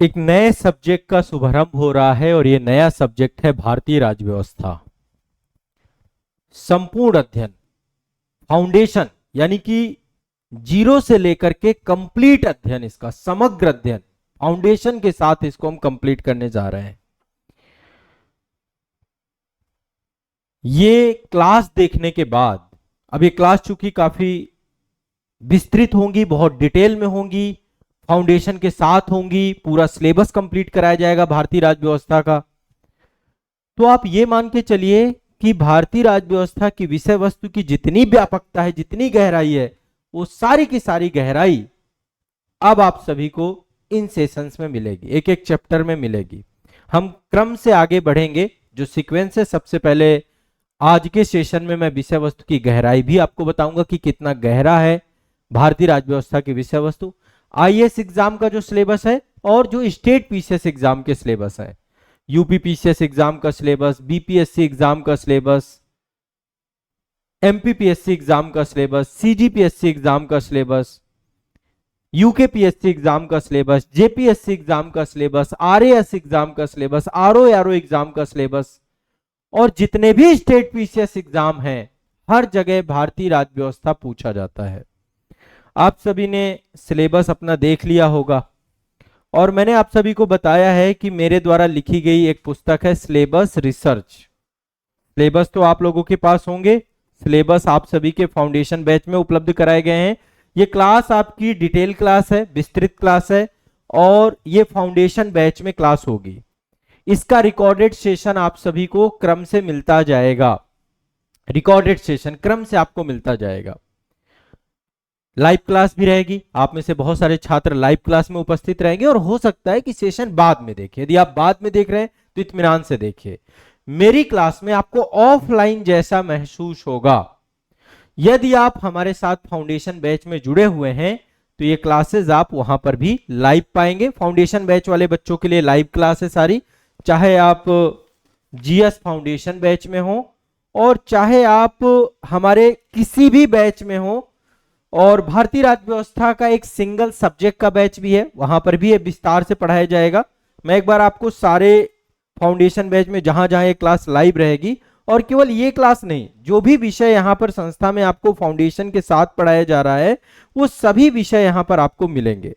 एक नए सब्जेक्ट का शुभारंभ हो रहा है और ये नया सब्जेक्ट है भारतीय राज्य व्यवस्था। संपूर्ण अध्ययन, फाउंडेशन, यानी कि जीरो से लेकर के कंप्लीट अध्ययन, इसका समग्र अध्ययन फाउंडेशन के साथ इसको हम कंप्लीट करने जा रहे हैं। ये क्लास देखने के बाद, अब ये क्लास चूंकि काफी विस्तृत होंगी, बहुत डिटेल में होंगी, फाउंडेशन के साथ होंगी, पूरा सिलेबस कंप्लीट कराया जाएगा भारतीय राज्य व्यवस्था का, तो आप ये मान के चलिए कि भारतीय राज्य व्यवस्था की विषय वस्तु की जितनी व्यापकता है, जितनी गहराई है, वो सारी की सारी गहराई अब आप सभी को इन सेशंस में मिलेगी, एक एक चैप्टर में मिलेगी। हम क्रम से आगे बढ़ेंगे, जो सीक्वेंस है, सबसे पहले आज के सेशन में मैं विषय वस्तु की गहराई भी आपको बताऊंगा कि कितना गहरा है भारतीय राज्य व्यवस्था की विषय वस्तु, आईएएस एग्जाम का जो सिलेबस है और जो स्टेट पीसीएस एग्जाम के सिलेबस है, यूपी पीसीएस एग्जाम का सिलेबस, बीपीएससी एग्जाम का सिलेबस, एमपीपीएससी एग्जाम का सिलेबस, सीजीपीएससी एग्जाम का सिलेबस, यूकेपीएससी एग्जाम का सिलेबस, जेपीएससी एग्जाम का सिलेबस, आरएएस एग्जाम का सिलेबस, आरओ एग्जाम का सिलेबस, और जितने भी स्टेट पीसीएस एग्जाम हैं, हर जगह भारतीय राज्य व्यवस्था पूछा जाता है। आप सभी ने सिलेबस अपना देख लिया होगा और मैंने आप सभी को बताया है कि मेरे द्वारा लिखी गई एक पुस्तक है सिलेबस रिसर्च। सिलेबस तो आप लोगों के पास होंगे, सिलेबस आप सभी के फाउंडेशन बैच में उपलब्ध कराए गए हैं। ये क्लास आपकी डिटेल क्लास है, विस्तृत क्लास है, और ये फाउंडेशन बैच में क्लास होगी। इसका रिकॉर्डेड सेशन आप सभी को क्रम से मिलता जाएगा, रिकॉर्डेड सेशन क्रम से आपको मिलता जाएगा। लाइव क्लास भी रहेगी, आप में से बहुत सारे छात्र लाइव क्लास में उपस्थित रहेंगे, और हो सकता है कि सेशन बाद में देखें। यदि आप बाद में देख रहे हैं तो इत्मीनान से देखिए, मेरी क्लास में आपको ऑफलाइन जैसा महसूस होगा। यदि आप हमारे साथ फाउंडेशन बैच में जुड़े हुए हैं तो ये क्लासेस आप वहां पर भी लाइव पाएंगे। फाउंडेशन बैच वाले बच्चों के लिए लाइव क्लास है सारी, चाहे आप जीएस फाउंडेशन बैच में हो और चाहे आप हमारे किसी भी बैच में हो। और भारतीय राज्य व्यवस्था का एक सिंगल सब्जेक्ट का बैच भी है, वहां पर भी ये विस्तार से पढ़ाया जाएगा। मैं एक बार आपको सारे फाउंडेशन बैच में जहां जहां ये क्लास लाइव रहेगी, और केवल ये क्लास नहीं, जो भी विषय यहाँ पर संस्था में आपको फाउंडेशन के साथ पढ़ाया जा रहा है, वो सभी विषय यहाँ पर आपको मिलेंगे।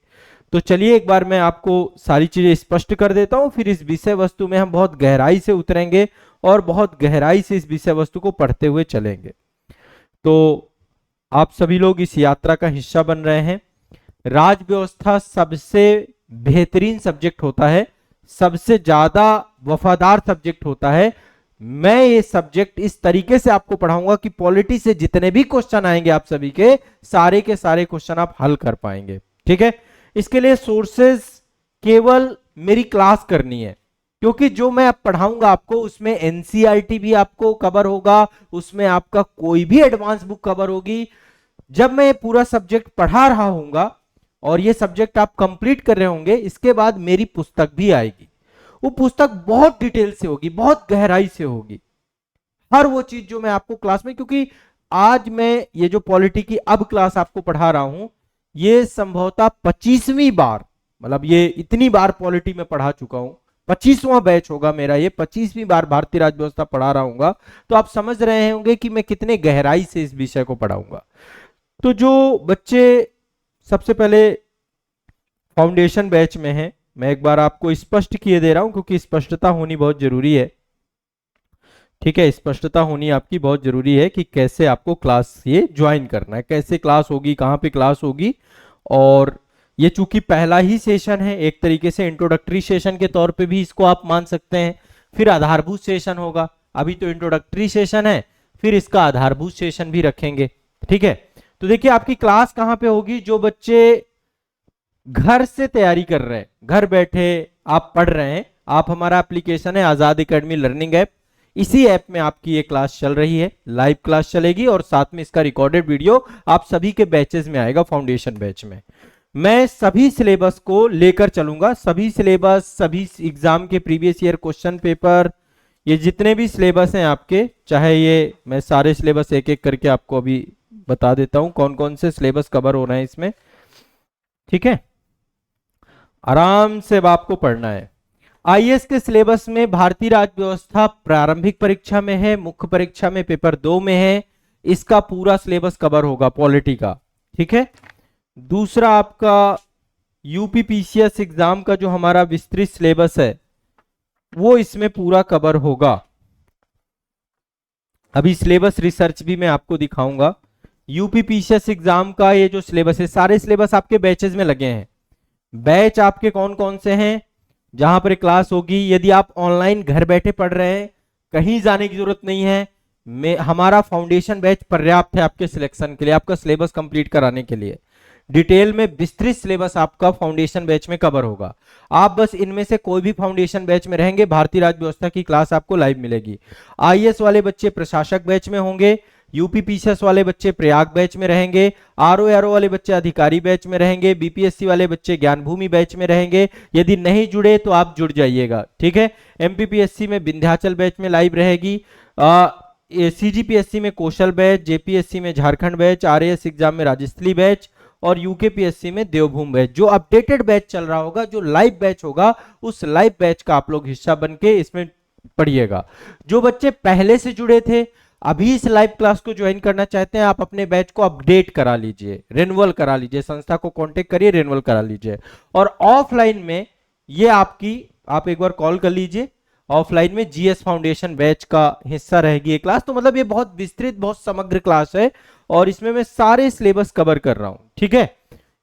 तो चलिए एक बार मैं आपको सारी चीजें स्पष्ट कर देता हूं, फिर इस विषय वस्तु में हम बहुत गहराई से उतरेंगे और बहुत गहराई से इस विषय वस्तु को पढ़ते हुए चलेंगे। तो आप सभी लोग इस यात्रा का हिस्सा बन रहे हैं। राज्य व्यवस्था सबसे बेहतरीन सब्जेक्ट होता है, सबसे ज्यादा वफादार सब्जेक्ट होता है। मैं ये सब्जेक्ट इस तरीके से आपको पढ़ाऊंगा कि पॉलिटी से जितने भी क्वेश्चन आएंगे आप सभी के सारे क्वेश्चन आप हल कर पाएंगे। ठीक है, इसके लिए सोर्सेज केवल मेरी क्लास करनी है, क्योंकि जो मैं अब पढ़ाऊंगा आपको उसमें एनसीईआरटी भी आपको कवर होगा, उसमें आपका कोई भी एडवांस बुक कवर होगी। जब मैं पूरा सब्जेक्ट पढ़ा रहा हूंगा और ये सब्जेक्ट आप कंप्लीट कर रहे होंगे, इसके बाद मेरी पुस्तक भी आएगी। वो पुस्तक बहुत डिटेल से होगी, बहुत गहराई से होगी, हर वो चीज जो मैं आपको क्लास में, क्योंकि आज मैं ये जो पॉलिटी की अब क्लास आपको पढ़ा रहा हूं, ये संभवतः 25वीं बार, मतलब ये इतनी बार पॉलिटी में पढ़ा चुका हूं, 25वां बैच होगा मेरा, ये 25वीं बार भारतीय राज्य व्यवस्था पढ़ा रहा हूंगा। तो आप समझ रहे होंगे कि मैं कितने गहराई से इस विषय को पढ़ाऊंगा। तो जो बच्चे सबसे पहले फाउंडेशन बैच में हैं, मैं एक बार आपको स्पष्ट किए दे रहा हूं, क्योंकि स्पष्टता होनी बहुत जरूरी है। ठीक है, स्पष्टता होनी आपकी बहुत जरूरी है कि कैसे आपको क्लास ये ज्वाइन करना है, कैसे क्लास होगी, कहां पे क्लास होगी। और ये चूंकि पहला ही सेशन है, एक तरीके से इंट्रोडक्टरी सेशन के तौर पे भी इसको आप मान सकते हैं। फिर आधारभूत सेशन होगा, अभी तो इंट्रोडक्टरी सेशन है, फिर इसका आधारभूत सेशन भी रखेंगे। ठीक है, तो देखिए आपकी क्लास कहां पे होगी। जो बच्चे घर से तैयारी कर रहे हैं, घर बैठे आप पढ़ रहे हैं, आप हमारा एप्लीकेशन है आजाद एकेडमी लर्निंग ऐप, इसी ऐप में आपकी ये क्लास चल रही है, लाइव क्लास चलेगी, और साथ में इसका रिकॉर्डेड वीडियो आप सभी के बैचेस में आएगा। फाउंडेशन बैच में मैं सभी सिलेबस को लेकर चलूंगा, सभी सिलेबस, सभी एग्जाम के प्रीवियस ईयर क्वेश्चन पेपर, ये जितने भी सिलेबस हैं आपके, चाहे ये मैं सारे सिलेबस एक एक करके आपको अभी बता देता हूं कौन कौन से सिलेबस कवर हो रहे हैं इसमें। ठीक है, आराम से अब आपको पढ़ना है। आईएएस के सिलेबस में भारतीय राज्य व्यवस्था प्रारंभिक परीक्षा में है, मुख्य परीक्षा में पेपर 2 में है, इसका पूरा सिलेबस कवर होगा पॉलिटी का, ठीक है। दूसरा आपका यूपी पीसीएस एग्जाम का जो हमारा विस्तृत सिलेबस है वो इसमें पूरा कवर होगा। अभी सिलेबस रिसर्च भी मैं आपको दिखाऊंगा। यूपी पीसीएस एग्जाम का ये जो सिलेबस है, सारे सिलेबस आपके बैचेस में लगे हैं। बैच आपके कौन कौन से हैं, जहां पर क्लास होगी। यदि आप ऑनलाइन घर बैठे पढ़ रहे हैं, कहीं जाने की जरूरत नहीं है, हमारा फाउंडेशन बैच पर्याप्त है आपके सिलेक्शन के लिए, आपका सिलेबस कंप्लीट कराने के लिए। डिटेल में विस्तृत सिलेबस आपका फाउंडेशन बैच में कवर होगा। आप बस इनमें से कोई भी फाउंडेशन बैच में रहेंगे, भारतीय राज्य व्यवस्था की क्लास आपको लाइव मिलेगी। आईएएस वाले बच्चे प्रशासक बैच में होंगे, यूपी पीसीएस वाले बच्चे प्रयाग बैच में रहेंगे, आरओ वाले बच्चे अधिकारी बैच में रहेंगे, बीपीएससी वाले बच्चे ज्ञान भूमि बैच में रहेंगे। यदि नहीं जुड़े तो आप जुड़ जाइएगा, ठीक है। एमपीपीएससी में विंध्याचल बैच में लाइव रहेगी, सीजीपीएससी में कौशल बैच, जेपीएससी में झारखंड बैच, आरएएस एग्जाम में राजस्थली बैच और यूकेपीएससी में देवभूमि बैच। जो अपडेटेड बैच चल रहा होगा, जो लाइव बैच होगा, उस लाइव बैच का आप लोग हिस्सा बनके इसमें पढ़िएगा। जो बच्चे पहले से जुड़े थे, अभी इस लाइव क्लास को ज्वाइन करना चाहते हैं, आप अपने बैच को अपडेट करा लीजिए, रिन्यूअल करा लीजिए, संस्था को कांटेक्ट करिए, रिन्यूअल करा लीजिए। और ऑफलाइन में ये आप एक बार कॉल कर लीजिए, ऑफलाइन में जीएस फाउंडेशन बैच का हिस्सा रहेगी ये क्लास। तो मतलब ये बहुत विस्तृत, बहुत समग्र क्लास है और इसमें मैं सारे सिलेबस कवर कर रहा हूं, ठीक है।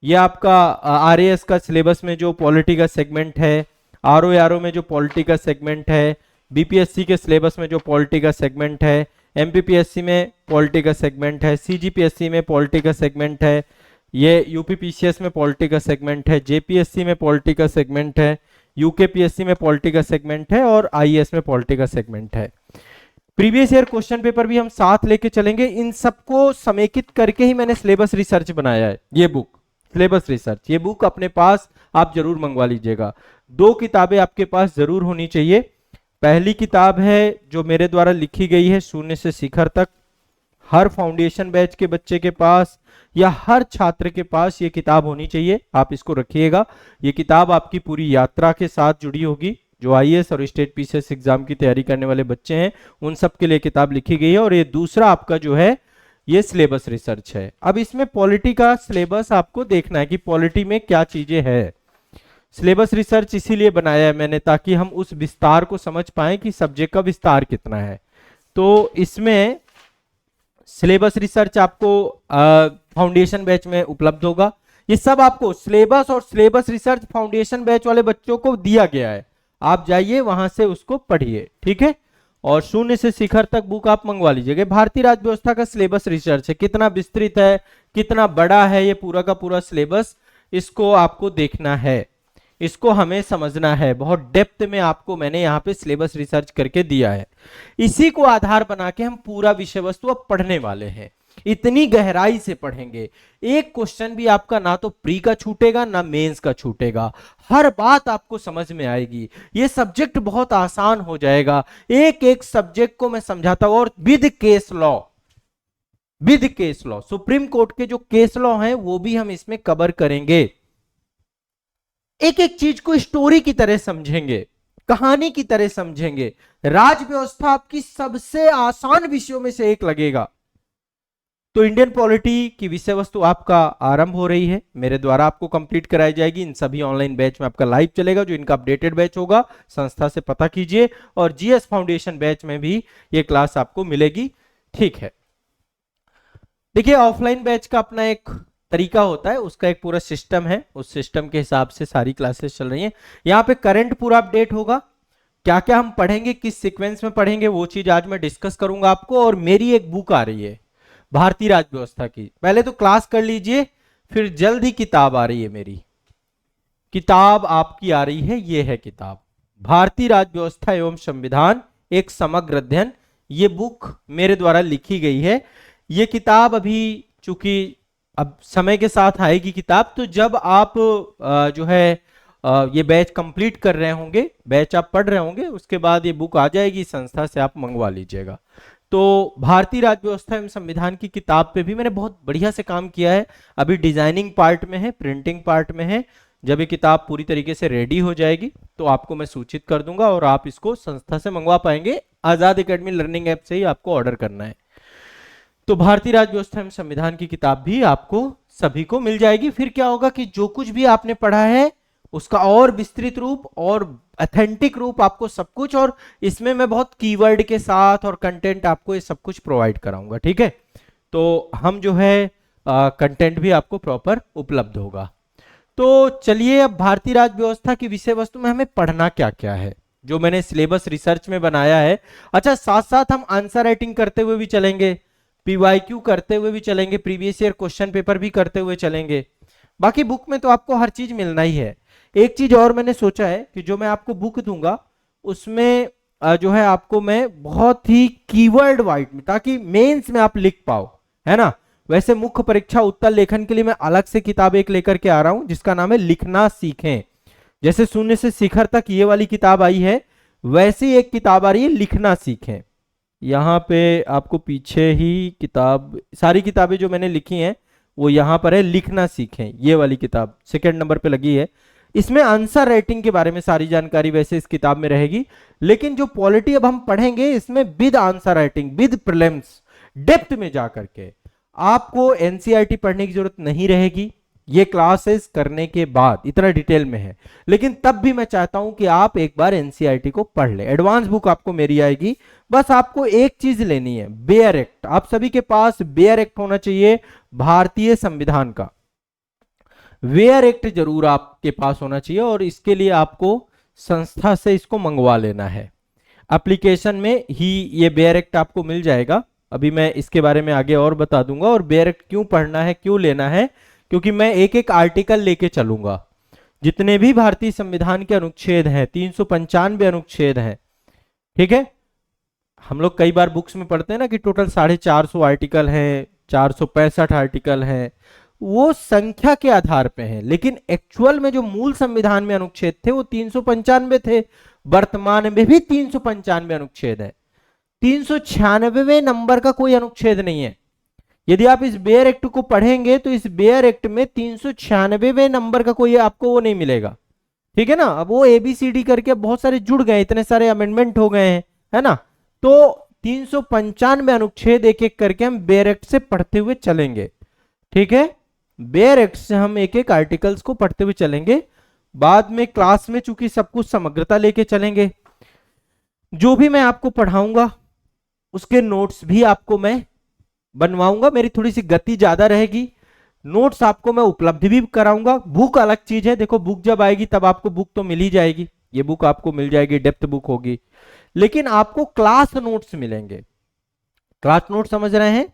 ये आपका आरएएस का सिलेबस में जो पॉलिटी का सेगमेंट है, आरओ में जो पॉलिटी का सेगमेंट है, बीपीएससी के सिलेबस में जो पॉलिटी का सेगमेंट है, एमपीपीएससी में पॉलिटी का सेगमेंट है, सीजीपीएससी में पॉलिटी का सेगमेंट है, ये यूपीपीसीएस में पॉलिटी का सेगमेंट है, जेपीएससी में पॉलिटी का सेगमेंट है, यूकेपीएससी में पॉलिटी का सेगमेंट है और आईएएस में पॉलिटी का सेगमेंट है। प्रीवियस ईयर क्वेश्चन पेपर भी हम साथ लेके चलेंगे। इन सबको समेकित करके ही मैंने सिलेबस रिसर्च बनाया है। ये बुक सिलेबस रिसर्च, ये बुक अपने पास आप जरूर मंगवा लीजिएगा। 2 किताबें आपके पास जरूर होनी चाहिए। पहली किताब है जो मेरे द्वारा लिखी गई है, शून्य से शिखर तक। हर फाउंडेशन बैच के बच्चे के पास या हर छात्र के पास ये किताब होनी चाहिए, आप इसको रखिएगा। ये किताब आपकी पूरी यात्रा के साथ जुड़ी होगी। जो आईएएस और स्टेट पीसीएस एग्जाम की तैयारी करने वाले बच्चे हैं, उन सब के लिए किताब लिखी गई है। और ये दूसरा आपका जो है ये सिलेबस रिसर्च है। अब इसमें पॉलिटी का सिलेबस आपको देखना है कि पॉलिटी में क्या चीजें हैं। सिलेबस रिसर्च इसीलिए बनाया है मैंने, ताकि हम उस विस्तार को समझ पाए कि सब्जेक्ट का विस्तार कितना है। तो इसमें सिलेबस रिसर्च आपको फाउंडेशन बैच में उपलब्ध होगा। ये सब आपको सिलेबस और सिलेबस रिसर्च फाउंडेशन बैच वाले बच्चों को दिया गया है, आप जाइए वहां से उसको पढ़िए, ठीक है। और शून्य से शिखर तक बुक आप मंगवा लीजिएगा। भारतीय राज्य व्यवस्था का सिलेबस रिसर्च है, कितना विस्तृत है, कितना बड़ा है ये पूरा का पूरा सिलेबस, इसको आपको देखना है, इसको हमें समझना है। बहुत डेप्थ में आपको मैंने यहाँ पे सिलेबस रिसर्च करके दिया है। इसी को आधार बना के हम पूरा विषय वस्तु अब पढ़ने वाले हैं, इतनी गहराई से पढ़ेंगे। एक क्वेश्चन भी आपका ना तो प्री का छूटेगा ना मेंस का छूटेगा, हर बात आपको समझ में आएगी। ये सब्जेक्ट बहुत आसान हो जाएगा। एक एक सब्जेक्ट को मैं समझाता हूं, और with case law, with case law, supreme court के जो केस लॉ हैं वो भी हम इसमें कवर करेंगे। एक एक चीज को स्टोरी की तरह समझेंगे, कहानी की तरह समझेंगे। राज व्यवस्था आपकी सबसे आसान विषयों में से एक लगेगा। तो इंडियन पॉलिटी की विषय वस्तु आपका आरंभ हो रही है, मेरे द्वारा आपको कंप्लीट कराई जाएगी। इन सभी ऑनलाइन बैच में आपका लाइव चलेगा, जो इनका अपडेटेड बैच होगा संस्था से पता कीजिए। और जीएस फाउंडेशन बैच में भी ये क्लास आपको मिलेगी, ठीक है। देखिए, ऑफलाइन बैच का अपना एक तरीका होता है, उसका एक पूरा सिस्टम है, उस सिस्टम के हिसाब से सारी क्लासेस चल रही हैं। यहाँ पे करंट पूरा अपडेट होगा, क्या क्या हम पढ़ेंगे, किस सीक्वेंस में पढ़ेंगे, वो चीज आज मैं डिस्कस करूंगा आपको। और मेरी एक बुक आ रही है भारतीय राज्य व्यवस्था की, पहले तो क्लास कर लीजिए, फिर जल्द ही किताब आ रही है। मेरी किताब आपकी आ रही है, ये है किताब भारतीय राज्य व्यवस्था एवं संविधान, एक समग्र अध्ययन। ये बुक मेरे द्वारा लिखी गई है। ये किताब अभी चूंकि अब समय के साथ आएगी किताब, तो जब आप जो है ये बैच कंप्लीट कर रहे होंगे, बैच आप पढ़ रहे होंगे, उसके बाद ये बुक आ जाएगी, संस्था से आप मंगवा लीजिएगा। तो भारतीय राज्य व्यवस्था एवं संविधान की किताब पे भी मैंने बहुत बढ़िया से काम किया है। अभी डिजाइनिंग पार्ट में है, प्रिंटिंग पार्ट में है। जब ये किताब पूरी तरीके से रेडी हो जाएगी तो आपको मैं सूचित कर दूंगा और आप इसको संस्था से मंगवा पाएंगे। आजाद एकेडमी लर्निंग ऐप से ही आपको ऑर्डर करना है। तो भारतीय राज्य व्यवस्था एवं संविधान की किताब भी आपको सभी को मिल जाएगी। फिर क्या होगा कि जो कुछ भी आपने पढ़ा है उसका और विस्तृत रूप और ऑथेंटिक रूप आपको सब कुछ, और इसमें मैं बहुत कीवर्ड के साथ और कंटेंट आपको ये सब कुछ प्रोवाइड कराऊंगा। ठीक है, तो हम जो है कंटेंट भी आपको प्रॉपर उपलब्ध होगा। तो चलिए अब भारतीय राज्य व्यवस्था की विषय वस्तु में हमें पढ़ना क्या क्या है, जो मैंने सिलेबस रिसर्च में बनाया है। अच्छा, साथ साथ हम आंसर राइटिंग करते हुए भी चलेंगे, पीवाईक्यू करते हुए भी चलेंगे, प्रीवियस ईयर क्वेश्चन पेपर भी करते हुए चलेंगे। बाकी बुक में तो आपको हर चीज मिलना ही है। एक चीज और मैंने सोचा है कि जो मैं आपको बुक दूंगा उसमें जो है आपको मैं बहुत ही कीवर्ड वाइज में, ताकि मेंस में आप लिख पाओ, है ना। वैसे मुख्य परीक्षा उत्तर लेखन के लिए मैं अलग से किताब एक लेकर के आ रहा हूं जिसका नाम है लिखना सीखें। जैसे शून्य से शिखर तक ये वाली किताब आई है, वैसी एक किताब आ रही है लिखना सीखें। यहाँ पे आपको पीछे ही किताब, सारी किताबें जो मैंने लिखी हैं वो यहाँ पर है, लिखना सीखें, ये वाली किताब सेकंड नंबर पे लगी है। इसमें आंसर राइटिंग के बारे में सारी जानकारी वैसे इस किताब में रहेगी, लेकिन जो पॉलिटी अब हम पढ़ेंगे इसमें with answer writing, with prelims, depth में जाकर के आपको एनसीईआरटी पढ़ने की जरूरत नहीं रहेगी। ये क्लासेस करने के बाद इतना डिटेल में है, लेकिन तब भी मैं चाहता हूं कि आप एक बार एनसीईआरटी को पढ़ ले। एडवांस बुक आपको मेरी आएगी, बस आपको एक चीज लेनी है, बेयर एक्ट। आप सभी के पास बेयर एक्ट होना चाहिए, भारतीय संविधान का वेयर एक्ट जरूर आपके पास होना चाहिए, और इसके लिए आपको संस्था से इसको मंगवा लेना है। एप्लीकेशन में ही ये बेयर एक्ट आपको मिल जाएगा। अभी मैं इसके बारे में आगे और बता दूंगा, और बेयर एक्ट क्यों पढ़ना है, क्यों लेना है, क्योंकि मैं एक एक आर्टिकल लेके चलूंगा। जितने भी भारतीय संविधान के अनुच्छेद हैं, 395 अनुच्छेद हैं, ठीक है। हम लोग कई बार बुक्स में पढ़ते हैं ना कि टोटल 450 आर्टिकल हैं, 465 आर्टिकल हैं, वो संख्या के आधार पे हैं, लेकिन एक्चुअल में जो मूल संविधान में अनुच्छेद थे वो 395 थे। वर्तमान में भी 395 अनुच्छेद है, 396वें नंबर का कोई अनुच्छेद नहीं है। यदि आप इस बेयर एक्ट को पढ़ेंगे तो इस बेयर एक्ट में 396वें नंबर का कोई आपको वो नहीं मिलेगा, ठीक है ना। अब वो एबीसीडी करके बहुत सारे जुड़ गए, इतने सारे अमेंडमेंट हो गए हैं, है ना। तो 395 अनुच्छेद एक एक करके हम बेयर एक्ट से पढ़ते हुए चलेंगे, ठीक है। बेयर एक्ट से हम एक एक आर्टिकल्स को पढ़ते हुए चलेंगे। बाद में क्लास में चूंकि सब कुछ समग्रता लेके चलेंगे, जो भी मैं आपको पढ़ाऊंगा उसके नोट्स भी आपको मैं बनवाऊंगा। मेरी थोड़ी सी गति ज्यादा रहेगी, नोट्स आपको मैं उपलब्ध भी कराऊंगा। बुक अलग चीज है, देखो बुक जब आएगी तब आपको बुक तो मिल ही जाएगी, ये बुक आपको मिल जाएगी, डेप्थ बुक होगी, लेकिन आपको क्लास नोट्स मिलेंगे। क्लास नोट समझ रहे हैं,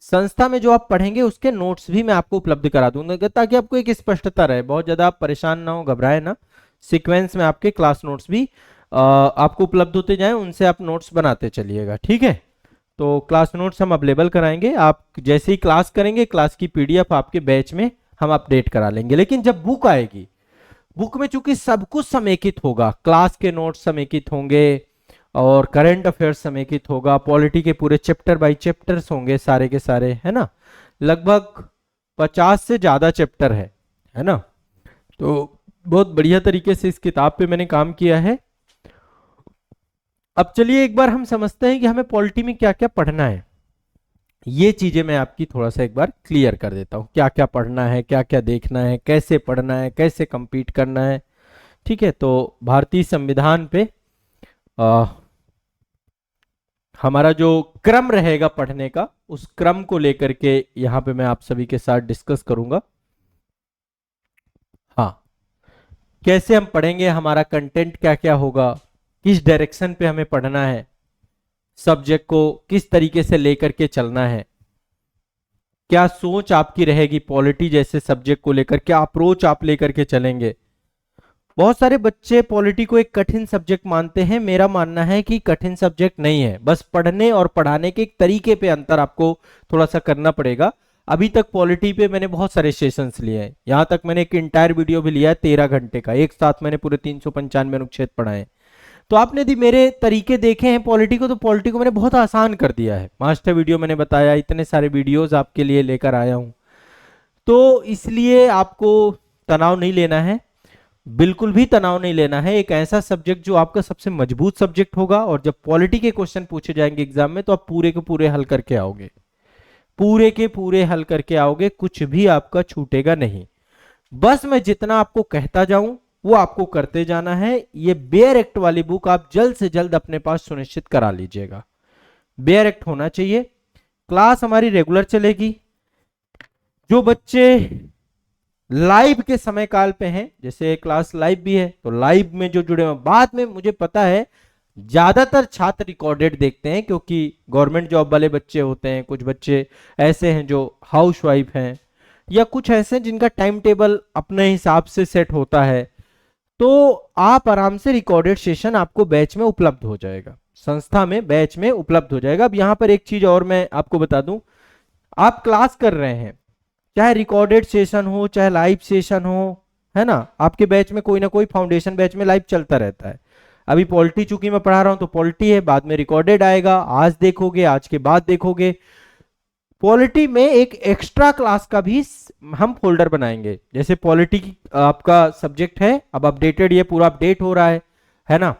संस्था में जो आप पढ़ेंगे उसके नोट्स भी मैं आपको उपलब्ध करा दूंगा, ताकि आपको एक स्पष्टता रहे, बहुत ज्यादा आप परेशान ना हो, घबराए ना। सीक्वेंस में आपके क्लास नोट्स भी आपको उपलब्ध होते जाएं, उनसे आप नोट्स बनाते चलिएगा, ठीक है। तो क्लास नोट्स हम अवेलेबल कराएंगे, आप जैसे ही क्लास करेंगे क्लास की पीडीएफ आपके बैच में हम अपडेट करा लेंगे। लेकिन जब बुक आएगी, बुक में चूंकि सब कुछ समेकित होगा, क्लास के नोट्स समेकित होंगे और करंट अफेयर्स समेकित होगा, पॉलिटी के पूरे चैप्टर बाय चैप्टर्स होंगे सारे के सारे, है ना। लगभग 50 से ज्यादा चैप्टर है ना। तो बहुत बढ़िया तरीके से इस किताब पे मैंने काम किया है। अब चलिए एक बार हम समझते हैं कि हमें पॉलिटी में क्या क्या पढ़ना है। ये चीजें मैं आपकी थोड़ा सा एक बार क्लियर कर देता हूं, क्या क्या पढ़ना है, क्या क्या देखना है, कैसे पढ़ना है, कैसे कंप्लीट करना है, ठीक है। तो भारतीय संविधान पे हमारा जो क्रम रहेगा पढ़ने का, उस क्रम को लेकर के यहां पे मैं आप सभी के साथ डिस्कस करूंगा। हाँ, कैसे हम पढ़ेंगे, हमारा कंटेंट क्या क्या होगा, किस डायरेक्शन पे हमें पढ़ना है, सब्जेक्ट को किस तरीके से लेकर के चलना है, क्या सोच आपकी रहेगी पॉलिटी जैसे सब्जेक्ट को लेकर, क्या अप्रोच आप लेकर के चलेंगे। बहुत सारे बच्चे पॉलिटी को एक कठिन सब्जेक्ट मानते हैं, मेरा मानना है कि कठिन सब्जेक्ट नहीं है, बस पढ़ने और पढ़ाने के एक तरीके पे अंतर आपको थोड़ा सा करना पड़ेगा। अभी तक पॉलिटी पे मैंने बहुत सारे सेशंस लिए हैं, यहां तक मैंने एक इंटायर वीडियो भी लिया है 13 घंटे का, एक साथ मैंने पूरे 395 अनुच्छेद पढ़ाए। तो आपने यदि मेरे तरीके देखे हैं पॉलिटी को, तो पॉलिटी को मैंने बहुत आसान कर दिया है। मास्टर वीडियो मैंने बताया, इतने सारे वीडियोस आपके लिए लेकर आया हूं, तो इसलिए आपको तनाव नहीं लेना है। बिल्कुल भी तनाव नहीं लेना है। एक ऐसा सब्जेक्ट जो आपका सबसे मजबूत सब्जेक्ट होगा, और जब पॉलिटी के क्वेश्चन पूछे जाएंगे एग्जाम में तो आप पूरे के पूरे हल करके आओगे, पूरे के पूरे हल करके आओगे, कुछ भी आपका छूटेगा नहीं। बस मैं जितना आपको कहता जाऊं वो आपको करते जाना है। ये बेयर एक्ट वाली बुक आप जल्द से जल्द अपने पास सुनिश्चित करा लीजिएगा, बेयर एक्ट होना चाहिए। क्लास हमारी रेगुलर चलेगी। जो बच्चे लाइव के समय काल पे हैं, जैसे क्लास लाइव भी है तो लाइव में जो जुड़े हुए, बाद में मुझे पता है ज्यादातर छात्र रिकॉर्डेड देखते हैं क्योंकि गवर्नमेंट जॉब वाले बच्चे होते हैं, कुछ बच्चे ऐसे हैं जो हाउस वाइफ हैं, या कुछ ऐसे हैं जिनका टाइम टेबल अपने हिसाब से सेट होता है। तो आप आराम से रिकॉर्डेड सेशन आपको बैच में उपलब्ध हो जाएगा, संस्था में बैच में उपलब्ध हो जाएगा। अब यहां पर एक चीज और मैं आपको बता दूं, आप क्लास कर रहे हैं, चाहे रिकॉर्डेड सेशन हो चाहे लाइव सेशन हो, है ना, आपके बैच में कोई ना कोई फाउंडेशन बैच में लाइव चलता रहता है। अभी पॉलिटी चूंकि मैं पढ़ा रहा हूं तो पॉलिटी है, बाद में रिकॉर्डेड आएगा, आज देखोगे आज के बाद देखोगे। पॉलिटी में एक एक्स्ट्रा क्लास का भी हम फोल्डर बनाएंगे, जैसे पॉलिटी आपका सब्जेक्ट है, अब अपडेटेड, ये पूरा अपडेट हो रहा है ना।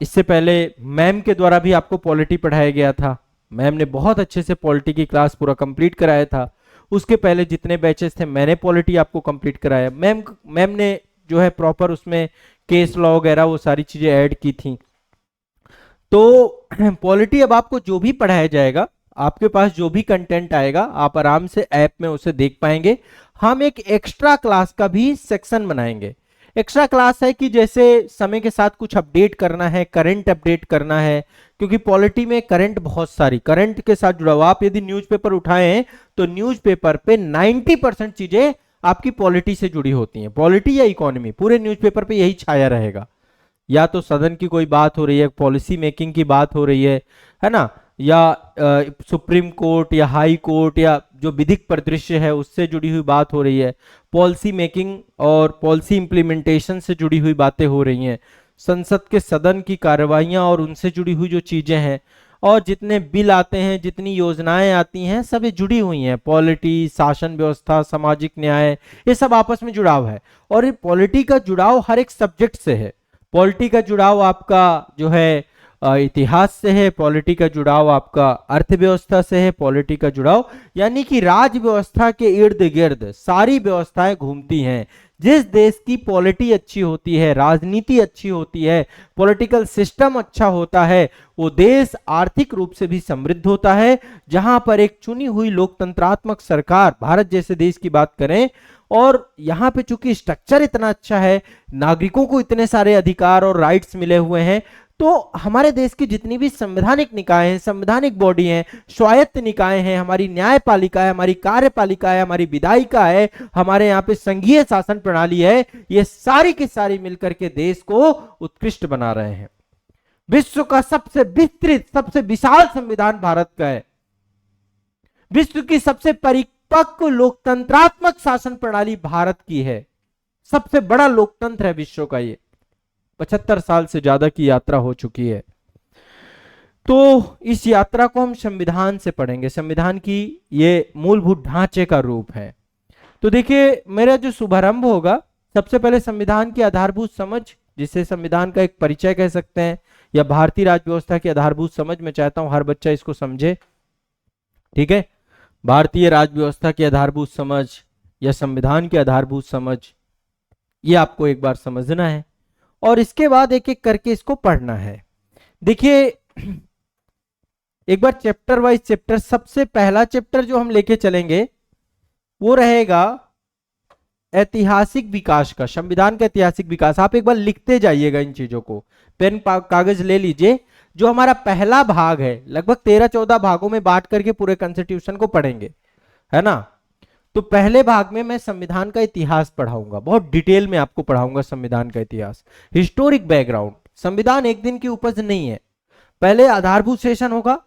इससे पहले मैम के द्वारा भी आपको पॉलिटी पढ़ाया गया था, मैम ने बहुत अच्छे से पॉलिटी की क्लास पूरा कंप्लीट कराया था। उसके पहले जितने बैचेस थे मैंने पॉलिटी आपको कंप्लीट कराया, मैम ने जो है प्रॉपर उसमें केस लॉ वगैरह वो सारी चीजें ऐड की थी। तो पॉलिटी अब आपको जो भी पढ़ाया जाएगा, आपके पास जो भी कंटेंट आएगा, आप आराम से ऐप में उसे देख पाएंगे। हम एक एक्स्ट्रा क्लास का भी सेक्शन बनाएंगे। एक्स्ट्रा क्लास है कि जैसे समय के साथ कुछ अपडेट करना है, करंट अपडेट करना है, क्योंकि पॉलिटी में करंट बहुत सारी करंट के साथ जुड़ा हुआ, आप यदि न्यूज़पेपर उठाए हैं तो न्यूज़पेपर पे 90% चीजें आपकी पॉलिटी से जुड़ी होती हैं, पॉलिटी या इकोनॉमी, पूरे न्यूज़पेपर पे यही छाया रहेगा। या तो सदन की कोई बात हो रही है, पॉलिसी मेकिंग की बात हो रही है ना, या सुप्रीम कोर्ट या हाई कोर्ट या जो विधिक परिदृश्य है उससे जुड़ी हुई बात हो रही है, पॉलिसी मेकिंग और पॉलिसी इंप्लीमेंटेशन से जुड़ी हुई बातें हो रही हैं, संसद के सदन की कार्रवाइयां और उनसे जुड़ी हुई जो चीजें हैं, और जितने बिल आते हैं, जितनी योजनाएं आती हैं, सब ये जुड़ी हुई हैं। पॉलिटी, शासन व्यवस्था, सामाजिक न्याय, ये सब आपस में जुड़ाव है। और ये पॉलिटी का जुड़ाव हर एक सब्जेक्ट से है। पॉलिटी का जुड़ाव आपका जो है इतिहास से है, पॉलिटी का जुड़ाव आपका अर्थव्यवस्था से है, पॉलिटी का जुड़ाव यानी कि राज व्यवस्था के इर्द गिर्द सारी व्यवस्थाएं घूमती हैं। जिस देश की पॉलिटी अच्छी होती है, राजनीति अच्छी होती है, पॉलिटिकल सिस्टम अच्छा होता है, वो देश आर्थिक रूप से भी समृद्ध होता है। जहां पर एक चुनी हुई लोकतंत्रात्मक सरकार, भारत जैसे देश की बात करें, और यहां पे चूंकि स्ट्रक्चर इतना अच्छा है, नागरिकों को इतने सारे अधिकार और राइट्स मिले हुए हैं, तो हमारे देश की जितनी भी संवैधानिक निकाय हैं, संवैधानिक बॉडी हैं, स्वायत्त निकाय हैं, हमारी न्यायपालिका है, हमारी कार्यपालिका है, हमारी विधायिका है, हमारे यहाँ पे संघीय शासन प्रणाली है, ये सारी की सारी मिलकर के देश को उत्कृष्ट बना रहे हैं। विश्व का सबसे विस्तृत, सबसे विशाल संविधान भारत का है। विश्व की सबसे परिपक्व लोकतंत्रात्मक शासन प्रणाली भारत की है। सबसे बड़ा लोकतंत्र है विश्व का ये। 75 साल से ज्यादा की यात्रा हो चुकी है। तो इस यात्रा को हम संविधान से पढ़ेंगे। संविधान की ये मूलभूत ढांचे का रूप है। तो देखिए, मेरा जो शुभारंभ होगा, सबसे पहले संविधान की आधारभूत समझ, जिसे संविधान का एक परिचय कह सकते हैं, या भारतीय राज्य व्यवस्था की आधारभूत समझ। मैं चाहता हूं हर बच्चा इसको समझे, ठीक है। भारतीय राज्य व्यवस्था की आधारभूत समझ या संविधान की आधारभूत समझ, ये आपको एक बार समझना है और इसके बाद एक एक करके इसको पढ़ना है। देखिए, एक बार चैप्टर वाइज चैप्टर, सबसे पहला चैप्टर जो हम लेके चलेंगे वो रहेगा ऐतिहासिक विकास का, संविधान का ऐतिहासिक विकास। आप एक बार लिखते जाइएगा इन चीजों को, पेन कागज ले लीजिए। जो हमारा पहला भाग है, लगभग 13-14 भागों में बांट करके पूरे कॉन्स्टिट्यूशन को पढ़ेंगे, है ना। तो पहले भाग में मैं संविधान का इतिहास पढ़ाऊंगा, बहुत डिटेल में आपको पढ़ाऊंगा संविधान का इतिहास, हिस्टोरिक बैकग्राउंड। संविधान एक दिन की उपज नहीं है। पहले आधारभूत सेशन होगा,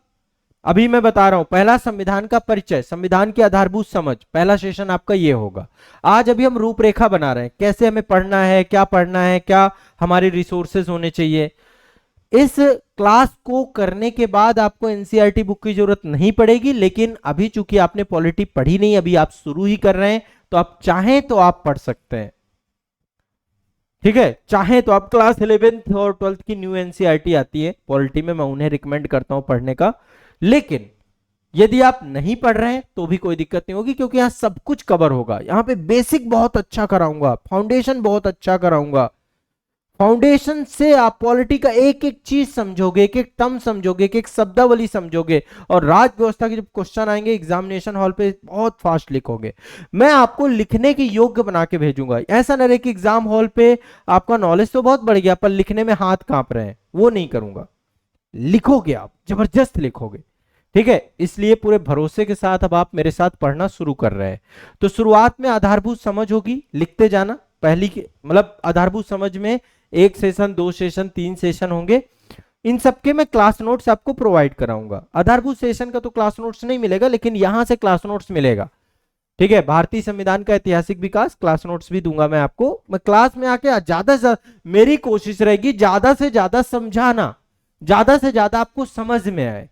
अभी मैं बता रहा हूं, पहला संविधान का परिचय, संविधान की आधारभूत समझ, पहला सेशन आपका ये होगा। आज अभी हम रूपरेखा बना रहे हैं, कैसे हमें पढ़ना है, क्या पढ़ना है, क्या हमारे रिसोर्सेज होने चाहिए। इस क्लास को करने के बाद आपको एनसीईआरटी बुक की जरूरत नहीं पड़ेगी, लेकिन अभी चूंकि आपने पॉलिटी पढ़ी नहीं, अभी आप शुरू ही कर रहे हैं, तो आप चाहें तो आप पढ़ सकते हैं। ठीक है, चाहे तो आप क्लास 11th और 12th की न्यू एनसीईआरटी आती है पॉलिटी में, मैं उन्हें रिकमेंड करता हूं पढ़ने का। लेकिन यदि आप नहीं पढ़ रहे हैं तो भी कोई दिक्कत नहीं होगी, क्योंकि यहाँ सब कुछ कवर होगा। यहाँ पे बेसिक बहुत अच्छा कराऊंगा, फाउंडेशन बहुत अच्छा कराऊंगा। फाउंडेशन से आप पॉलिटी का एक एक चीज समझोगे, एक एक टर्म समझोगे, एक एक शब्दावली समझोगे, और राज व्यवस्था के जब क्वेश्चन आएंगे एग्जामिनेशन हॉल पे बहुत फास्ट लिखोगे। मैं आपको लिखने के योग्य बना के भेजूंगा। ऐसा ना रहे कि एग्जाम हॉल पे आपका नॉलेज तो बहुत बढ़ गया पर लिखने में हाथ कांप रहे हैं, वो नहीं करूंगा। लिखोगे आप, जबरदस्त लिखोगे। ठीक है, इसलिए पूरे भरोसे के साथ अब आप मेरे साथ पढ़ना शुरू कर रहे हैं। तो शुरुआत में आधारभूत समझ होगी, लिखते जाना। पहली मतलब आधारभूत समझ में 1 सेशन, 2 सेशन, 3 सेशन होंगे। इन सबके मैं क्लास नोट्स आपको प्रोवाइड कराऊंगा। आधारभूत सेशन का तो क्लास नोट्स नहीं मिलेगा, लेकिन यहां से क्लास नोट्स मिलेगा। ठीक है, भारतीय संविधान का ऐतिहासिक विकास क्लास नोट्स भी दूंगा मैं आपको। मैं क्लास में आके ज्यादा से मेरी कोशिश रहेगी ज्यादा से ज्यादा समझाना, ज्यादा से ज्यादा आपको समझ में आए।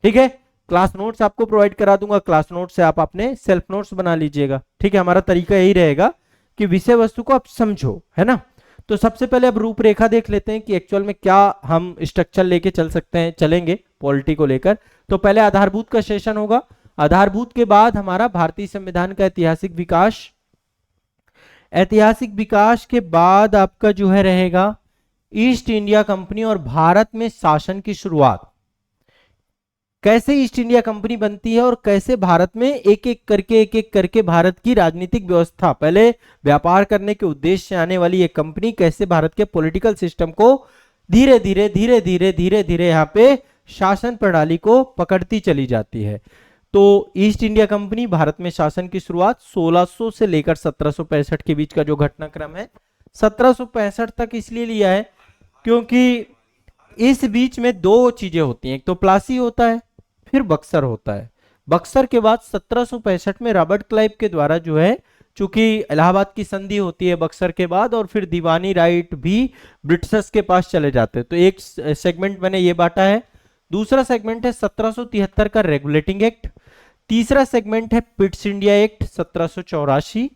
ठीक है, क्लास नोट्स आपको प्रोवाइड करा दूंगा, क्लास नोट्स से आप अपने सेल्फ नोट्स बना लीजिएगा। ठीक है, हमारा तरीका यही रहेगा कि विषय वस्तु को आप समझो, है ना। तो सबसे पहले अब रूपरेखा देख लेते हैं कि एक्चुअल में क्या हम स्ट्रक्चर लेके चल सकते हैं, चलेंगे पॉलिटी को लेकर। तो पहले आधारभूत का सेशन होगा। आधारभूत के बाद हमारा भारतीय संविधान का ऐतिहासिक विकास। ऐतिहासिक विकास के बाद आपका जो है रहेगा ईस्ट इंडिया कंपनी और भारत में शासन की शुरुआत। कैसे ईस्ट इंडिया कंपनी बनती है और कैसे भारत में एक एक करके भारत की राजनीतिक व्यवस्था, पहले व्यापार करने के उद्देश्य से आने वाली एक कंपनी कैसे भारत के पॉलिटिकल सिस्टम को धीरे धीरे यहाँ पे शासन प्रणाली को पकड़ती चली जाती है। तो ईस्ट इंडिया कंपनी, भारत में शासन की शुरुआत 1600 से लेकर 1765 के बीच का जो घटनाक्रम है। 1765 तक इसलिए लिया है क्योंकि इस बीच में 2 चीजें होती हैं, एक तो प्लासी होता है, फिर बक्सर होता है। बक्सर के बाद 1765 में रॉबर्ट क्लाइव के द्वारा जो है, चूंकि इलाहाबाद की संधि होती है बक्सर के बाद, और फिर दीवानी राइट भी ब्रिटिशर्स के पास चले जाते हैं। तो एक सेगमेंट मैंने ये बांटा है। दूसरा सेगमेंट है 1773 का रेगुलेटिंग एक्ट। तीसरा सेगमेंट है पिट्स इंडिया एक्ट 1784।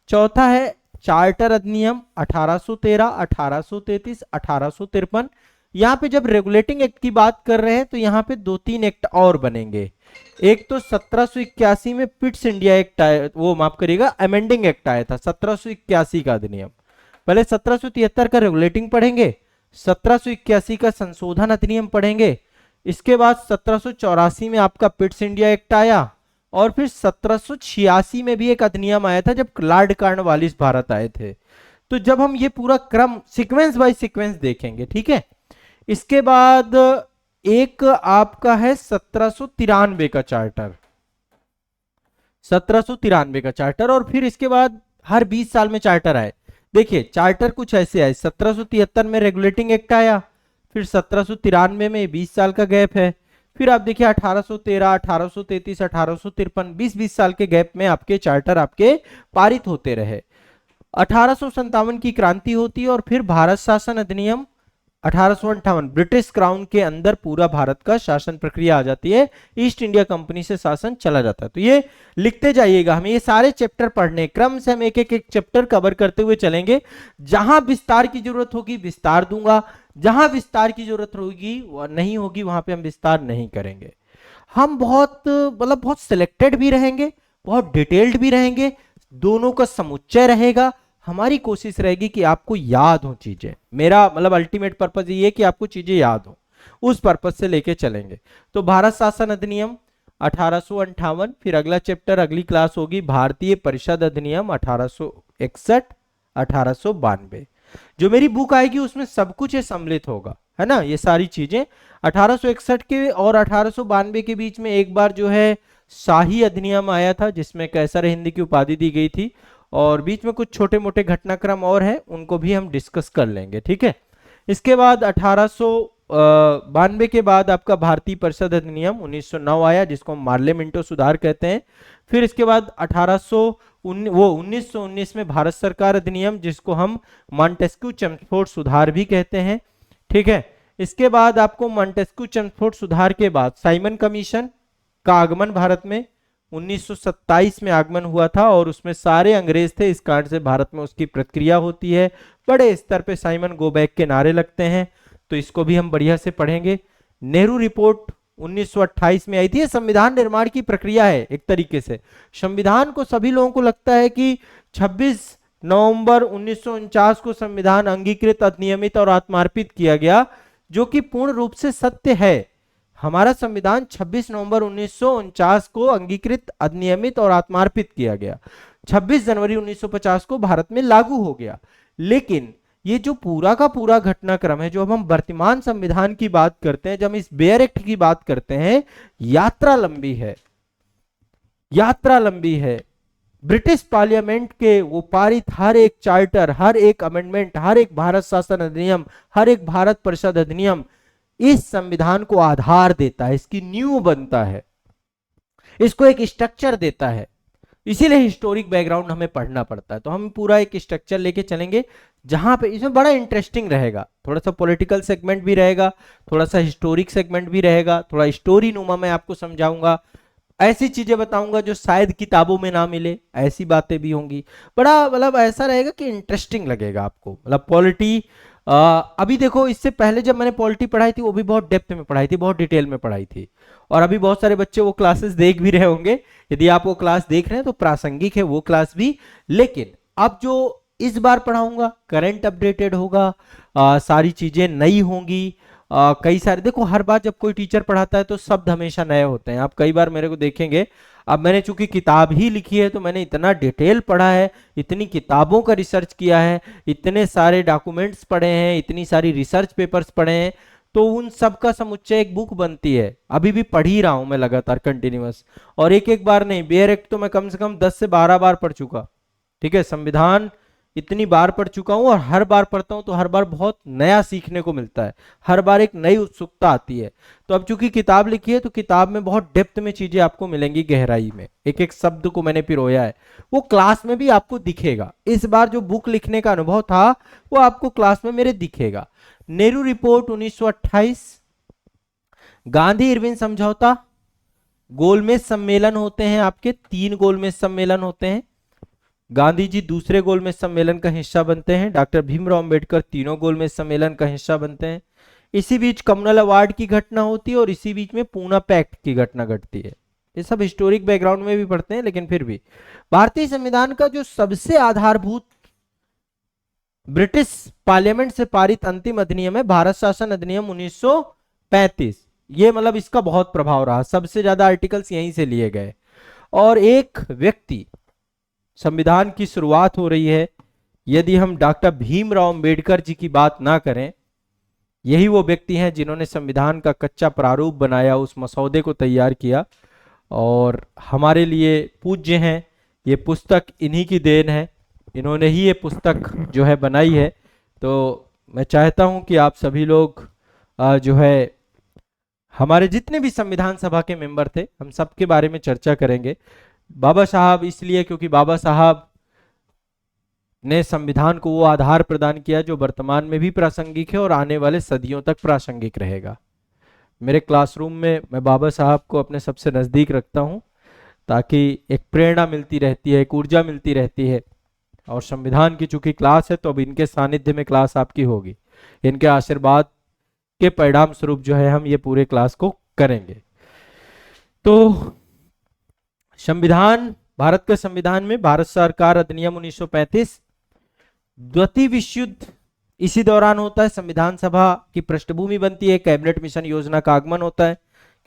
चौथा है चार्टर अधिनियम 1813, 1833, 1853। यहाँ पे जब रेगुलेटिंग एक्ट की बात कर रहे हैं तो यहाँ पे 2-3 एक्ट और बनेंगे। एक तो 1781 में पिट्स इंडिया एक्ट आया, वो माफ करिएगा अमेंडिंग एक्ट आया था 1781 का अधिनियम। पहले 1773 का रेगुलेटिंग पढ़ेंगे, 1781 का संशोधन अधिनियम पढ़ेंगे। इसके बाद 1784 में आपका पिट्स इंडिया एक्ट आया, और फिर 1786 में भी एक अधिनियम आया था जब लॉर्ड कॉर्नवालिस भारत आए थे। तो जब हम ये पूरा क्रम सीक्वेंस बाय सीक्वेंस देखेंगे, ठीक है। इसके बाद एक आपका है 1793 का चार्टर, 1793 का चार्टर, और फिर इसके बाद हर 20 साल में चार्टर आए। देखिए चार्टर कुछ ऐसे आए, 1773 में रेगुलेटिंग एक्ट आया, फिर 1793 में 20 साल का गैप है, फिर आप देखिए 1813, 1833, 1853, 20-20 साल के गैप में आपके चार्टर आपके पारित होते रहे। 1857 की क्रांति होती है और फिर भारत शासन अधिनियम 1858, ब्रिटिश क्राउन के अंदर पूरा भारत का शासन प्रक्रिया आ जाती है, ईस्ट इंडिया कंपनी से शासन चला जाता है। तो ये लिखते जाइएगा, हमें ये सारे चैप्टर पढ़ने, क्रम से हम एक एक चैप्टर कवर करते हुए चलेंगे। जहां विस्तार की जरूरत होगी विस्तार दूंगा, जहां विस्तार की जरूरत होगी नहीं होगी वहां पे हम विस्तार नहीं करेंगे। हम बहुत मतलब बहुत सिलेक्टेड भी रहेंगे, बहुत डिटेल्ड भी रहेंगे, दोनों का समुच्चय रहेगा। हमारी कोशिश रहेगी कि आपको याद हो चीजें, मेरा मतलब अल्टीमेट पर्पज ये है कि आपको चीजें याद हो, उस पर्पज से लेके चलेंगे। तो भारत शासन अधिनियम 1858, फिर अगला चैप्टर अगली क्लास होगी भारतीय परिषद अधिनियम 1861, 1892। जो मेरी बुक आएगी उसमें सब कुछ ये सम्मिलित होगा, है ना, ये सारी चीजें। 1861 के और 1892 के बीच में एक बार जो है शाही अधिनियम आया था जिसमें कैसर हिंद की उपाधि दी गई थी, और बीच में कुछ छोटे मोटे घटनाक्रम और हैं, उनको भी हम डिस्कस कर लेंगे, ठीक है। इसके बाद 1892 के बाद आपका भारतीय परिषद अधिनियम 1909 आया, जिसको हम मार्ले मिंटो सुधार कहते हैं। फिर इसके बाद 1919 में भारत सरकार अधिनियम, जिसको हम मॉन्टेस्क्यू चेम्सफोर्ड सुधार भी कहते हैं, ठीक है। इसके बाद आपको मॉन्टेस्क्यू चेम्सफोर्ड सुधार के बाद साइमन कमीशन का आगमन भारत में, 1927 में आगमन हुआ था और उसमें सारे अंग्रेज थे। इस कारण से भारत में उसकी प्रक्रिया होती है। बड़े स्तर पे साइमन गो बैक के नारे लगते हैं, तो इसको भी हम बढ़िया से पढ़ेंगे। नेहरू रिपोर्ट 1928 में आई थी। संविधान निर्माण की प्रक्रिया है एक तरीके से। संविधान को सभी लोगों को लगता है कि 26 नवंबर 1949 को संविधान अंगीकृत, अधिनियमित और आत्मार्पित किया गया, जो कि पूर्ण रूप से सत्य है। हमारा संविधान 26 नवंबर 1949 को अंगीकृत, अधिनियमित और आत्मार्पित किया गया। 26 जनवरी 1950 को भारत में लागू हो गया। लेकिन ये जो पूरा का पूरा घटनाक्रम है, जो अब हम वर्तमान संविधान की बात करते हैं, जब हम इस बेयर एक्ट की बात करते हैं, यात्रा लंबी है, यात्रा लंबी है। ब्रिटिश पार्लियामेंट के वो पारित हर एक चार्टर, हर एक अमेंडमेंट, हर एक भारत शासन अधिनियम, हर एक भारत परिषद अधिनियम इस संविधान को आधार देता है, इसकी नींव बनता है, इसको एक स्ट्रक्चर देता है। इसीलिए हिस्टोरिक बैकग्राउंड हमें पढ़ना पड़ता है। तो हम पूरा एक स्ट्रक्चर लेके चलेंगे, जहां पे इसमें बड़ा इंटरेस्टिंग रहेगा। थोड़ा सा पॉलिटिकल सेगमेंट भी रहेगा, थोड़ा सा हिस्टोरिक सेगमेंट भी रहेगा, थोड़ा स्टोरी नुमा मैं आपको समझाऊंगा, ऐसी चीजें बताऊंगा जो शायद किताबों में ना मिले, ऐसी बातें भी होंगी। बड़ा मतलब ऐसा रहेगा कि इंटरेस्टिंग लगेगा आपको। मतलब पॉलिटी अभी देखो, इससे पहले जब मैंने पॉलिटी पढ़ाई थी वो भी बहुत डेप्थ में पढ़ाई थी, बहुत डिटेल में पढ़ाई थी, और अभी बहुत सारे बच्चे वो क्लासेस देख भी रहे होंगे। यदि आप वो क्लास देख रहे हैं तो प्रासंगिक है वो क्लास भी। लेकिन अब जो इस बार पढ़ाऊंगा करंट अपडेटेड होगा, सारी चीजें नई होंगी। कई सारे, देखो हर बार जब कोई टीचर पढ़ाता है तो शब्द हमेशा नए होते हैं। आप कई बार मेरे को देखेंगे, अब मैंने चूंकि किताब ही लिखी है तो मैंने इतना डिटेल पढ़ा है, इतनी किताबों का रिसर्च किया है, इतने सारे डॉक्यूमेंट्स पढ़े हैं, इतनी सारी रिसर्च पेपर्स पढ़े हैं, तो उन सब का समुच्चय एक बुक बनती है। अभी भी पढ़ ही रहा हूं मैं लगातार कंटिन्यूअस, और एक एक बार नहीं, बेयर एक्ट तो मैं कम से कम 10 से 12 बार पढ़ चुका। ठीक है, संविधान इतनी बार पढ़ चुका हूं, और हर बार पढ़ता हूं तो हर बार बहुत नया सीखने को मिलता है, हर बार एक नई उत्सुकता आती है। तो अब चूंकि किताब लिखी है तो किताब में बहुत डेप्थ में चीजें आपको मिलेंगी, गहराई में, एक एक शब्द को मैंने पिरोया है, वो क्लास में भी आपको दिखेगा। इस बार जो बुक लिखने का अनुभव था वो आपको क्लास में मेरे दिखेगा। नेहरू रिपोर्ट 1928, गांधी इरविन समझौता, गोलमेज सम्मेलन होते हैं आपके, 3 गोलमेज सम्मेलन होते हैं। गांधी जी दूसरे गोलमेज सम्मेलन का हिस्सा बनते हैं, डॉक्टर भीमराव अंबेडकर तीनों गोलमेज सम्मेलन का हिस्सा बनते हैं। इसी बीच कम्युनल अवार्ड की घटना होती है, और इसी बीच में पूना पैक्ट की घटना घटती है। ये सब हिस्टोरिक बैकग्राउंड में भी पढ़ते हैं, लेकिन फिर भी भारतीय संविधान का जो सबसे आधारभूत ब्रिटिश पार्लियामेंट से पारित अंतिम अधिनियम है भारत शासन अधिनियम 1935। ये मतलब इसका बहुत प्रभाव रहा, सबसे ज्यादा आर्टिकल्स यहीं से लिए गए। और एक व्यक्ति, संविधान की शुरुआत हो रही है, यदि हम डॉक्टर भीमराव अंबेडकर जी की बात ना करें, यही वो व्यक्ति हैं जिन्होंने संविधान का कच्चा प्रारूप बनाया, उस मसौदे को तैयार किया, और हमारे लिए पूज्य हैं। ये पुस्तक इन्हीं की देन है, इन्होंने ही ये पुस्तक जो है बनाई है। तो मैं चाहता हूं कि आप सभी लोग जो है, हमारे जितने भी संविधान सभा के मेंबर थे, हम सबके बारे में चर्चा करेंगे। बाबा साहब इसलिए क्योंकि बाबा साहब ने संविधान को वो आधार प्रदान किया जो वर्तमान में भी प्रासंगिक है और आने वाले सदियों तक प्रासंगिक रहेगा। मेरे क्लासरूम में मैं बाबा साहब को अपने सबसे नज़दीक रखता हूं, ताकि एक प्रेरणा मिलती रहती है, एक ऊर्जा मिलती रहती है। और संविधान की चूंकि क्लास है तो अब इनके सानिध्य में क्लास आपकी होगी, इनके आशीर्वाद के परिणाम स्वरूप जो है हम ये पूरे क्लास को करेंगे। तो संविधान, भारत के संविधान में भारत सरकार अधिनियम 1935, द्वितीय विश्व युद्ध इसी दौरान होता है। संविधान सभा की पृष्ठभूमि बनती है, कैबिनेट मिशन योजना का आगमन होता है,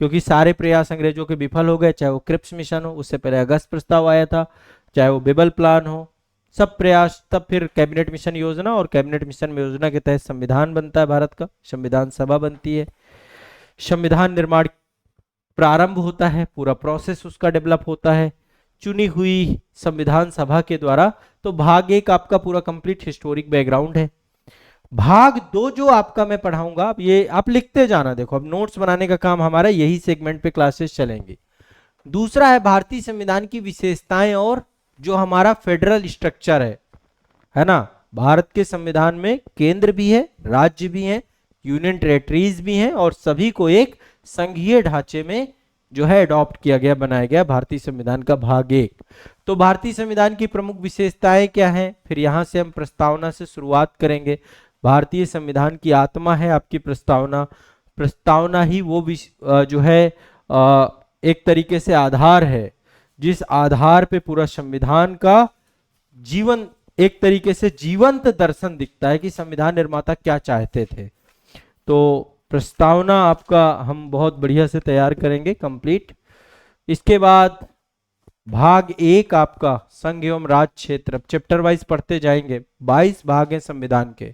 क्योंकि सारे प्रयास अंग्रेजों के विफल हो गए, चाहे वो क्रिप्स मिशन हो, उससे पहले अगस्त प्रस्ताव आया था, चाहे वो बिबल प्लान हो, सब प्रयास, तब फिर कैबिनेट मिशन योजना, और कैबिनेट मिशन योजना के तहत संविधान बनता है भारत का, संविधान सभा बनती है, संविधान निर्माण प्रारंभ होता है, पूरा प्रोसेस उसका डेवलप होता है चुनी हुई संविधान सभा के द्वारा। तो भाग 1 आपका पूरा कंप्लीट हिस्टोरिक बैकग्राउंड है। भाग 2 जो आपका मैं पढ़ाऊंगा, अब ये आप लिखते जाना, देखो अब नोट्स बनाने का काम हमारा, यही सेगमेंट पे क्लासेस चलेंगी। दूसरा है भारतीय संविधान की विशेषताएं और जो हमारा फेडरल स्ट्रक्चर है ना। भारत के संविधान में केंद्र भी है, राज्य भी है, यूनियन टेरिटरीज भी हैं, और सभी को एक संघीय ढांचे में जो है अडॉप्ट किया गया, बनाया गया भारतीय संविधान का भाग 1। तो भारतीय संविधान की प्रमुख विशेषताएं क्या हैं, फिर यहां से हम प्रस्तावना से शुरुआत करेंगे। भारतीय संविधान की आत्मा है आपकी प्रस्तावना। प्रस्तावना ही वो जो है एक तरीके से आधार है, जिस आधार पे पूरा संविधान का जीवन, एक तरीके से जीवंत दर्शन दिखता है कि संविधान निर्माता क्या चाहते थे। तो प्रस्तावना आपका हम बहुत बढ़िया से तैयार करेंगे कंप्लीट। इसके बाद भाग 1 आपका संघ एवं राज्य क्षेत्र, चैप्टर वाइज पढ़ते जाएंगे। 22 भाग हैं संविधान के,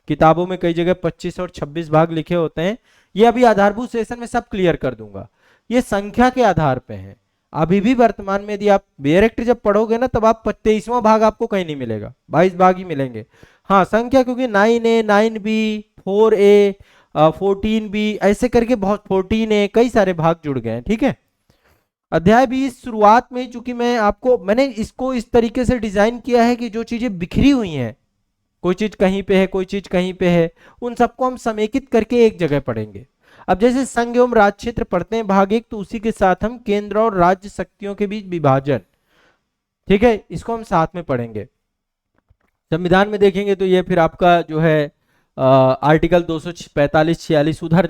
किताबों में कई जगह 25 और 26 भाग लिखे होते हैं। ये अभी आधारभूत सेशन में सब क्लियर कर दूंगा, ये संख्या के आधार पे है। अभी भी वर्तमान में यदि आप बेयर एक्ट जब पढ़ोगे ना, तब आप 23वां भाग आपको कहीं नहीं मिलेगा, 22 भाग ही मिलेंगे। हाँ संख्या, क्योंकि 9A 9B 4A 14B ऐसे करके बहुत 14A कई सारे भाग जुड़ गए हैं, ठीक है। अध्याय 20 शुरुआत में, चूंकि मैंने इसको इस तरीके से डिजाइन किया है कि जो चीजें बिखरी हुई हैं, कोई चीज कहीं पे है, कोई चीज कहीं पे है, उन सबको हम समेकित करके एक जगह पढ़ेंगे। अब जैसे संघ एवं राज्य क्षेत्र पढ़ते हैं भाग 1, तो उसी के साथ हम केंद्र और राज्य शक्तियों के बीच विभाजन, ठीक है, इसको हम साथ में पढ़ेंगे। संविधान में देखेंगे तो ये फिर आपका जो है आर्टिकल 245 46 उधर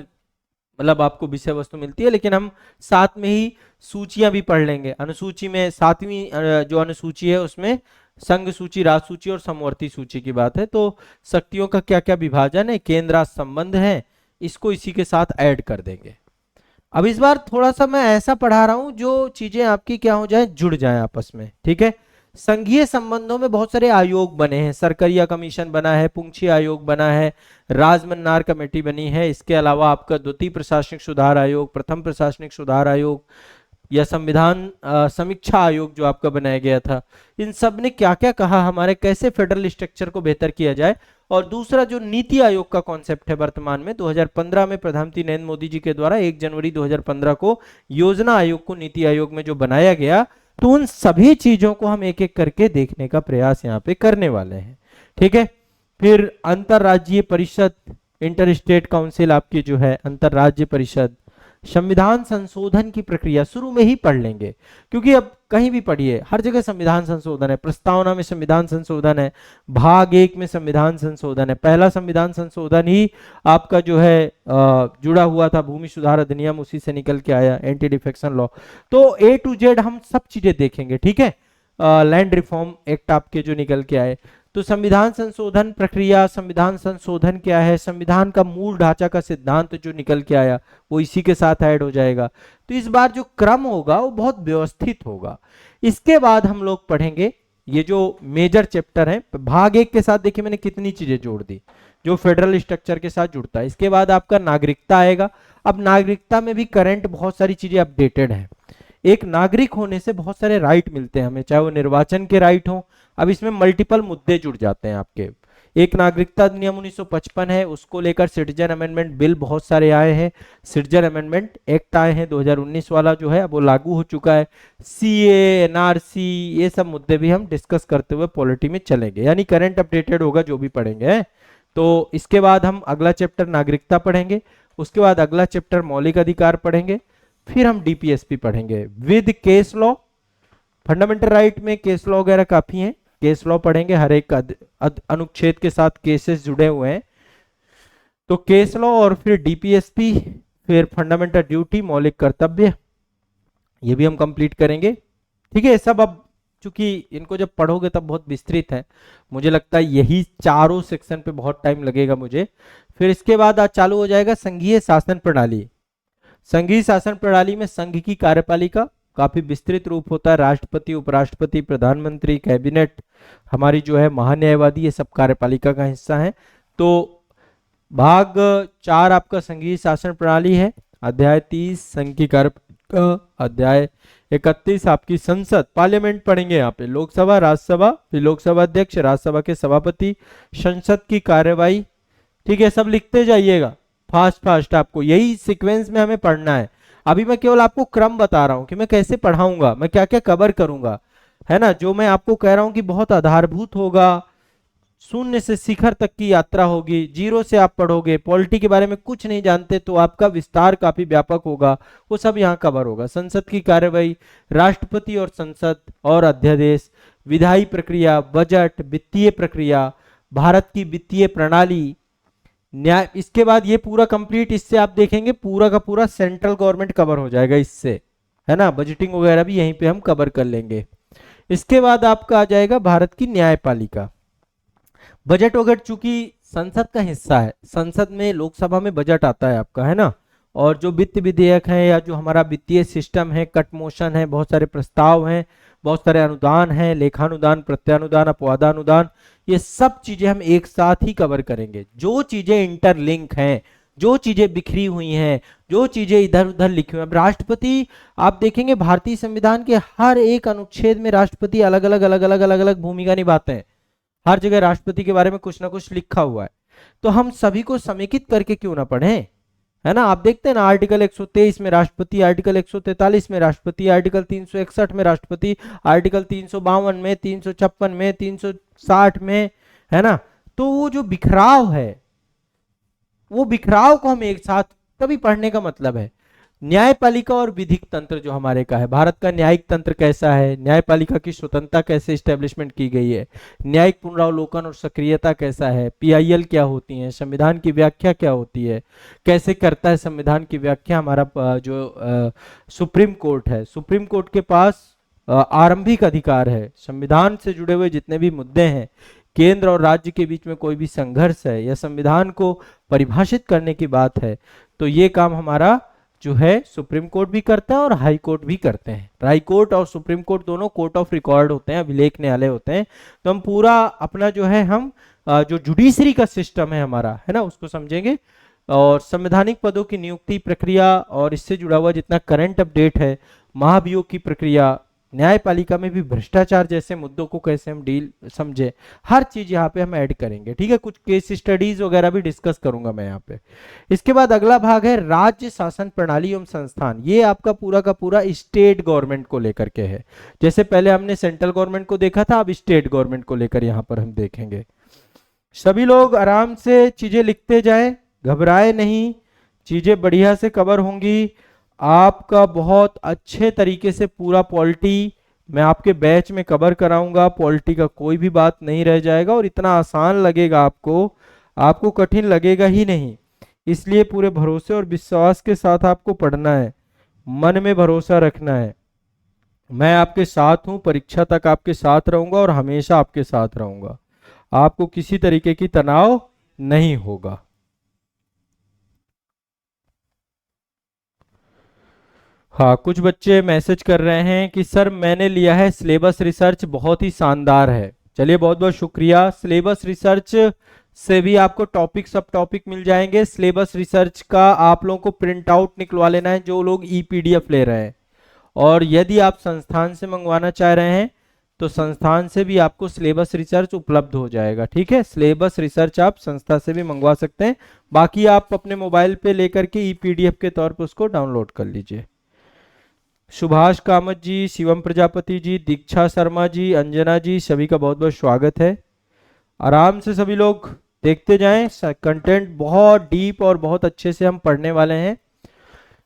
मतलब आपको विषय वस्तु मिलती है, लेकिन हम साथ में ही सूचियां भी पढ़ लेंगे। अनुसूची में 7वीं जो अनुसूची है उसमें संघ सूची, राज सूची और समवर्ती सूची की बात है। तो शक्तियों का क्या क्या विभाजन है, केंद्र राज संबंध है, इसको इसी के साथ ऐड कर देंगे। अब इस बार थोड़ा सा मैं ऐसा पढ़ा रहा हूं जो चीजें आपकी क्या हो जाए, जुड़ जाए आपस में, ठीक है। संघीय संबंधों में बहुत सारे आयोग बने हैं, सरकरिया कमीशन बना है, पुंछी आयोग बना है, राजमन्नार कमेटी बनी है। इसके अलावा आपका द्वितीय प्रशासनिक सुधार आयोग, प्रथम प्रशासनिक सुधार आयोग या संविधान समीक्षा आयोग जो आपका बनाया गया था, इन सब ने क्या क्या कहा हमारे कैसे फेडरल स्ट्रक्चर को बेहतर किया जाए। और दूसरा जो नीति आयोग का कॉन्सेप्ट है वर्तमान में 2015 में प्रधानमंत्री नरेंद्र मोदी जी के द्वारा 1 जनवरी 2015 को योजना आयोग को नीति आयोग में जो बनाया गया, तो उन सभी चीजों को हम एक एक करके देखने का प्रयास यहाँ पे करने वाले हैं, ठीक है। फिर अंतरराज्यीय परिषद, इंटर स्टेट काउंसिल आपकी जो है अंतरराज्य परिषद, संविधान संशोधन की प्रक्रिया शुरू में ही पढ़ लेंगे, क्योंकि अब कहीं भी पढ़िए हर जगह संविधान संशोधन है। प्रस्तावना में संविधान संशोधन है, भाग 1 में संविधान संशोधन है। पहला संविधान संशोधन ही आपका जो है जुड़ा हुआ था भूमि सुधार अधिनियम, उसी से निकल के आया एंटी डिफेक्शन लॉ। तो A to Z हम सब चीजें देखेंगे, ठीक है। लैंड रिफॉर्म एक्ट आपके जो निकल के आए, तो संविधान संशोधन प्रक्रिया, संविधान संशोधन क्या है, संविधान का मूल ढांचा का सिद्धांत जो निकल के आया वो इसी के साथ ऐड हो जाएगा। तो इस बार जो क्रम होगा वो बहुत व्यवस्थित होगा। इसके बाद हम लोग पढ़ेंगे ये जो मेजर चैप्टर है भाग 1 के साथ, देखिए मैंने कितनी चीजें जोड़ दी जो फेडरल स्ट्रक्चर के साथ जुड़ता है। इसके बाद आपका नागरिकता आएगा। अब नागरिकता में भी करंट बहुत सारी चीजें अपडेटेड है। एक नागरिक होने से बहुत सारे राइट मिलते हैं हमें, चाहे वो निर्वाचन के राइट हो। अब इसमें मल्टीपल मुद्दे जुड़ जाते हैं आपके। एक नागरिकता अधिनियम 1955 है, उसको लेकर सिटीजन अमेंडमेंट बिल बहुत सारे आए हैं। सिटीजन अमेंडमेंट एक्ट आए हैं 2019 वाला जो है, अब वो लागू हो चुका है। CA NRC ये सब मुद्दे भी हम डिस्कस करते हुए पॉलिटी में चलेंगे, यानी करंट अपडेटेड होगा जो भी पढ़ेंगे। तो इसके बाद हम अगला चैप्टर नागरिकता पढ़ेंगे, उसके बाद अगला चैप्टर मौलिक अधिकार पढ़ेंगे, फिर हम DPSP पढ़ेंगे with case law. Fundamental right में केस लॉ वगैरह काफी हैं, केस लॉ पढ़ेंगे, हर एक अनुच्छेद के साथ केसेस जुड़े हुए हैं। तो केस लॉ और फिर DPSP, फिर फंडामेंटल ड्यूटी मौलिक कर्तव्य, ये भी हम कंप्लीट करेंगे, ठीक है। सब अब चूंकि इनको जब पढ़ोगे तब बहुत विस्तृत है, मुझे लगता है यही चारों सेक्शन पे बहुत टाइम लगेगा मुझे। फिर इसके बाद आज चालू हो जाएगा संघीय शासन प्रणाली। संघीय शासन प्रणाली में संघ की कार्यपालिका काफी विस्तृत रूप होता है, राष्ट्रपति, उपराष्ट्रपति, प्रधानमंत्री, कैबिनेट, हमारी जो है महान्यायवादी, ये सब कार्यपालिका का हिस्सा है। तो भाग 4 आपका संघीय शासन प्रणाली है, अध्याय 30 संघ की कार्यपालिका, अध्याय 31 आपकी संसद पार्लियामेंट पढ़ेंगे यहाँ पे, लोकसभा, राज्यसभा, फिर लोकसभा अध्यक्ष, राज्यसभा के सभापति, संसद की कार्यवाही, ठीक है। सब लिखते जाइएगा फास्ट फास्ट, आपको यही सीक्वेंस में हमें पढ़ना है। अभी मैं केवल आपको क्रम बता रहा हूं कि मैं कैसे पढ़ाऊंगा, मैं क्या क्या कवर करूंगा, है ना। जो मैं आपको कह रहा हूं कि बहुत आधारभूत होगा, शून्य से शिखर तक की यात्रा होगी, जीरो से आप पढ़ोगे, पॉलिटी के बारे में कुछ नहीं जानते तो आपका विस्तार काफी व्यापक होगा, वो सब यहाँ कवर होगा। संसद की कार्यवाही, राष्ट्रपति और संसद और अध्यादेश, विधायी प्रक्रिया, बजट, वित्तीय प्रक्रिया, भारत की वित्तीय प्रणाली, न्याय। इसके बाद ये पूरा कंप्लीट, इससे आप देखेंगे पूरा का पूरा सेंट्रल गवर्नमेंट कवर हो जाएगा इससे, है ना, बजटिंग वगैरह भी यहीं पे हम कवर कर लेंगे। इसके बाद आपका आ जाएगा भारत की न्यायपालिका। बजट वगैरह चूंकि संसद का हिस्सा है, संसद में लोकसभा में बजट आता है आपका, है ना, और जो वित्त विधेयक है या जो हमारा वित्तीय सिस्टम है, कट मोशन है, बहुत सारे प्रस्ताव हैं, बहुत सारे अनुदान हैं, लेखानुदान, प्रत्यानुदान, अपवादानुदान, ये सब चीजें हम एक साथ ही कवर करेंगे। जो चीजें इंटरलिंक हैं, जो चीजें बिखरी हुई हैं, जो चीजें इधर उधर लिखी हुई हैं। राष्ट्रपति, आप देखेंगे भारतीय संविधान के हर एक अनुच्छेद में राष्ट्रपति अलग अलग अलग अलग अलग अलग भूमिका निभाते हैं, हर जगह राष्ट्रपति के बारे में कुछ ना कुछ लिखा हुआ है। तो हम सभी को समेकित करके क्यों ना पढ़ें, है ना। आप देखते हैं ना, आर्टिकल 123 में राष्ट्रपति, आर्टिकल 143 में राष्ट्रपति, आर्टिकल 361 में राष्ट्रपति, आर्टिकल 352 में, 356 में, 360 में, है ना। तो वो जो बिखराव है, वो बिखराव को हम एक साथ तभी पढ़ने का मतलब है। न्यायपालिका और विधिक तंत्र जो हमारे का है, भारत का न्यायिक तंत्र कैसा है, न्यायपालिका की स्वतंत्रता कैसे स्टैब्लिशमेंट की गई है, न्यायिक पुनरावलोकन और सक्रियता कैसा है, पीआईएल क्या होती है, संविधान की व्याख्या क्या होती है, कैसे करता है संविधान की व्याख्या हमारा जो सुप्रीम कोर्ट है। सुप्रीम कोर्ट के पास आरंभिक अधिकार है, संविधान से जुड़े हुए जितने भी मुद्दे हैं, केंद्र और राज्य के बीच में कोई भी संघर्ष है या संविधान को परिभाषित करने की बात है, तो ये काम हमारा जो है सुप्रीम कोर्ट भी करता है और हाई कोर्ट भी करते हैं। हाई कोर्ट और सुप्रीम कोर्ट दोनों कोर्ट ऑफ रिकॉर्ड होते हैं, अभिलेख न्यायालय होते हैं। तो हम पूरा अपना जो है हम जो जुडिशरी का सिस्टम है हमारा, है ना, उसको समझेंगे। और संवैधानिक पदों की नियुक्ति प्रक्रिया और इससे जुड़ा हुआ जितना करंट अपडेट है, महाभियोग की प्रक्रिया, न्यायपालिका में भी भ्रष्टाचार जैसे मुद्दों को कैसे हम डील समझे, हर चीज यहाँ पे हम ऐड करेंगे, ठीक है। कुछ केस स्टडीज वगैरह भी डिस्कस करूंगा मैं यहाँ पे। इसके बाद अगला भाग है राज्य शासन प्रणाली एवं संस्थान। ये आपका पूरा का पूरा स्टेट गवर्नमेंट को लेकर के है। जैसे पहले हमने सेंट्रल गवर्नमेंट को देखा था, अब स्टेट गवर्नमेंट को लेकर यहाँ पर हम देखेंगे। सभी लोग आराम से चीजें लिखते जाए, घबराए नहीं, चीजें बढ़िया से कवर होंगी। आपका बहुत अच्छे तरीके से पूरा पॉलिटी मैं आपके बैच में कवर कराऊंगा, पॉलिटी का कोई भी बात नहीं रह जाएगा और इतना आसान लगेगा आपको, आपको कठिन लगेगा ही नहीं। इसलिए पूरे भरोसे और विश्वास के साथ आपको पढ़ना है, मन में भरोसा रखना है। मैं आपके साथ हूं, परीक्षा तक आपके साथ रहूंगा और हमेशा आपके साथ रहूंगा, आपको किसी तरीके की तनाव नहीं होगा। हाँ, कुछ बच्चे मैसेज कर रहे हैं कि सर मैंने लिया है सिलेबस रिसर्च, बहुत ही शानदार है। चलिए बहुत बहुत शुक्रिया। सिलेबस रिसर्च से भी आपको टॉपिक सब टॉपिक मिल जाएंगे। सिलेबस रिसर्च का आप लोगों को प्रिंट आउट निकलवा लेना है जो लोग ईपीडीएफ ले रहे हैं, और यदि आप संस्थान से मंगवाना चाह रहे हैं तो संस्थान से भी आपको सिलेबस रिसर्च उपलब्ध हो जाएगा, ठीक है। सिलेबस रिसर्च आप संस्था से भी मंगवा सकते हैं, बाकी आप अपने मोबाइल पे लेकर के ईपीडीएफ के तौर पर उसको डाउनलोड कर लीजिए। सुभाष कामत जी, शिवम प्रजापति जी, दीक्षा शर्मा जी, अंजना जी, सभी का बहुत बहुत स्वागत है। आराम से सभी लोग देखते जाएं, कंटेंट बहुत डीप और बहुत अच्छे से हम पढ़ने वाले हैं।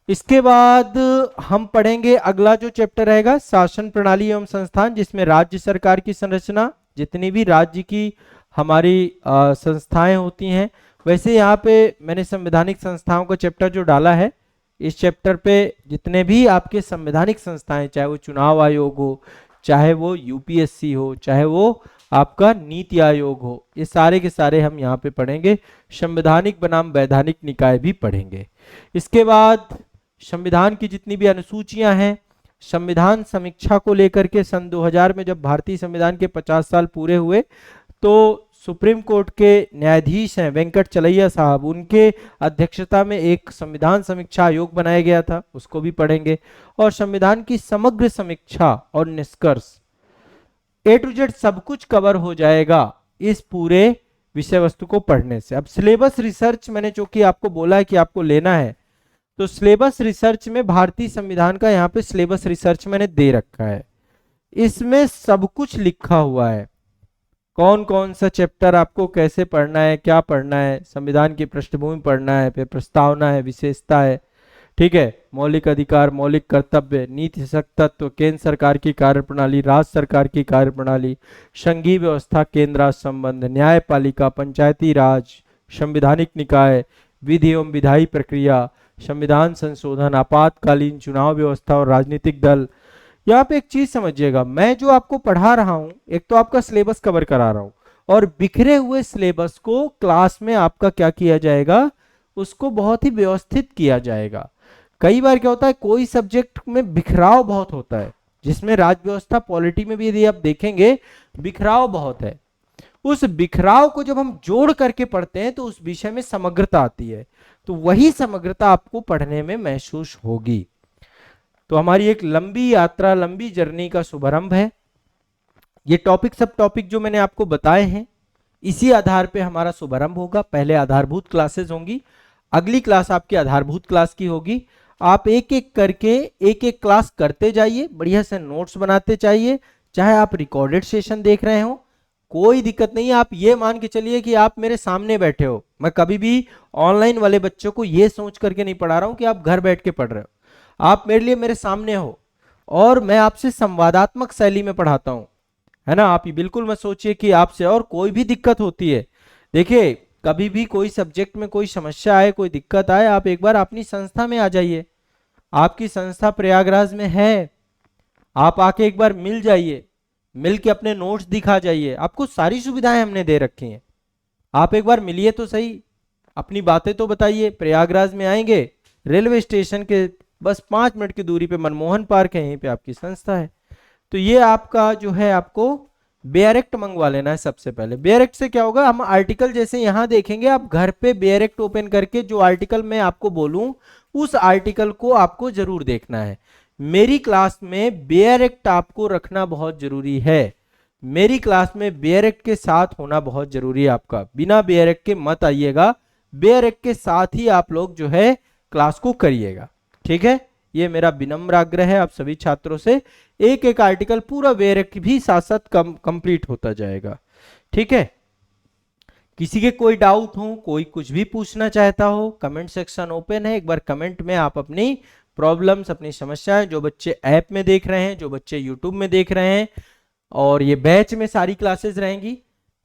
इसके बाद हम पढ़ेंगे अगला जो चैप्टर रहेगा, शासन प्रणाली एवं संस्थान, जिसमें राज्य सरकार की संरचना, जितनी भी राज्य की हमारी संस्थाएं होती हैं। वैसे यहाँ पे मैंने संवैधानिक संस्थाओं का चैप्टर जो डाला है, इस चैप्टर पे जितने भी आपके संवैधानिक संस्थाएं, चाहे वो चुनाव आयोग हो, चाहे वो यूपीएससी हो, चाहे वो आपका नीति आयोग हो, ये सारे के सारे हम यहाँ पे पढ़ेंगे। संवैधानिक बनाम वैधानिक निकाय भी पढ़ेंगे। इसके बाद संविधान की जितनी भी अनुसूचियां हैं, संविधान समीक्षा को लेकर के सन 2000 में जब भारतीय संविधान के 50 साल पूरे हुए तो सुप्रीम कोर्ट के न्यायाधीश हैं वेंकट चलैया साहब, उनके अध्यक्षता में एक संविधान समीक्षा आयोग बनाया गया था, उसको भी पढ़ेंगे। और संविधान की समग्र समीक्षा और निष्कर्ष, ए टू जेड सब कुछ कवर हो जाएगा इस पूरे विषय वस्तु को पढ़ने से। अब सिलेबस रिसर्च मैंने चूंकि आपको बोला है कि आपको लेना है, तो सिलेबस रिसर्च में भारतीय संविधान का यहाँ पे सिलेबस रिसर्च मैंने दे रखा है, इसमें सब कुछ लिखा हुआ है। कौन कौन सा चैप्टर आपको कैसे पढ़ना है, क्या पढ़ना है, संविधान की पृष्ठभूमि पढ़ना है, फिर प्रस्तावना है, विशेषता है, ठीक है, मौलिक अधिकार, मौलिक कर्तव्य, नीति सशक्त तत्व, केंद्र सरकार की कार्यप्रणाली, राज्य सरकार की कार्यप्रणाली, संघीय व्यवस्था, केंद्र राज्य संबंध, न्यायपालिका, पंचायती राज, संवैधानिक निकाय, विधि एवं विधायी प्रक्रिया, संविधान संशोधन, आपातकालीन चुनाव व्यवस्था और राजनीतिक दल। यहाँ पे एक चीज समझिएगा, मैं जो आपको पढ़ा रहा हूं, एक तो आपका सिलेबस कवर करा रहा हूं, और बिखरे हुए सिलेबस को क्लास में आपका क्या किया जाएगा, उसको बहुत ही व्यवस्थित किया जाएगा। कई बार क्या होता है, कोई सब्जेक्ट में बिखराव बहुत होता है, जिसमें राज्य व्यवस्था पॉलिटी में भी यदि आप देखेंगे बिखराव बहुत है। उस बिखराव को जब हम जोड़ करके पढ़ते हैं तो उस विषय में समग्रता आती है, तो वही समग्रता आपको पढ़ने में महसूस होगी। तो हमारी एक लंबी यात्रा, लंबी जर्नी का शुभारंभ है। ये टॉपिक सब टॉपिक जो मैंने आपको बताए हैं, इसी आधार पे हमारा शुभारंभ होगा। पहले आधारभूत क्लासेस होंगी, अगली क्लास आपकी आधारभूत क्लास की होगी। आप एक एक करके एक एक क्लास करते जाइए, बढ़िया से नोट्स बनाते जाइए। चाहे आप रिकॉर्डेड सेशन देख रहे हो, कोई दिक्कत नहीं है। आप ये मान के चलिए कि आप मेरे सामने बैठे हो। मैं कभी भी ऑनलाइन वाले बच्चों को ये सोच करके नहीं पढ़ा रहा हूं कि आप घर बैठ के पढ़ रहे हो। आप मेरे लिए मेरे सामने हो और मैं आपसे संवादात्मक शैली में पढ़ाता हूं, है ना। आप ये बिल्कुल मत सोचिए कि आपसे और कोई भी दिक्कत होती है। देखिए, कभी भी कोई सब्जेक्ट में कोई समस्या आए, कोई दिक्कत आए, आप एक बार अपनी संस्था में आ जाइए। आपकी संस्था प्रयागराज में है, आप आके एक बार मिल जाइए, मिल के अपने नोट्स दिखा जाइए। आपको सारी सुविधाएं हमने दे रखी हैं, आप एक बार मिलिए तो सही, अपनी बातें तो बताइए। प्रयागराज में आएंगे, रेलवे स्टेशन के बस 5 मिनट की दूरी पे मनमोहन पार्क है, यहीं पे आपकी संस्था है। तो ये आपका जो है, आपको बेयरेक्ट मंगवा लेना है सबसे पहले। बेयरेक्ट से क्या होगा, हम आर्टिकल जैसे यहां देखेंगे, आप घर पे बेयरेक्ट ओपन करके जो आर्टिकल मैं आपको बोलूं उस आर्टिकल को आपको जरूर देखना है। मेरी क्लास में बेयरेक्ट आपको रखना बहुत जरूरी है। मेरी क्लास में बेयरेक्ट के साथ होना बहुत जरूरी है आपका। बिना बेयरेक्ट के मत आइएगा, बेयरेक्ट के साथ ही आप लोग जो है क्लास को करिएगा, ठीक है। ये मेरा विनम्र आग्रह है आप सभी छात्रों से। एक एक आर्टिकल पूरा बेयरेक्ट भी साथ साथ कंप्लीट होता जाएगा, ठीक है। किसी के कोई डाउट हो, कोई कुछ भी पूछना चाहता हो, कमेंट सेक्शन ओपन है। एक बार कमेंट में आप अपनी प्रॉब्लम्स, अपनी समस्याएं, जो बच्चे ऐप में देख रहे हैं, जो बच्चे यूट्यूब में देख रहे हैं, और ये बैच में सारी क्लासेस रहेंगी,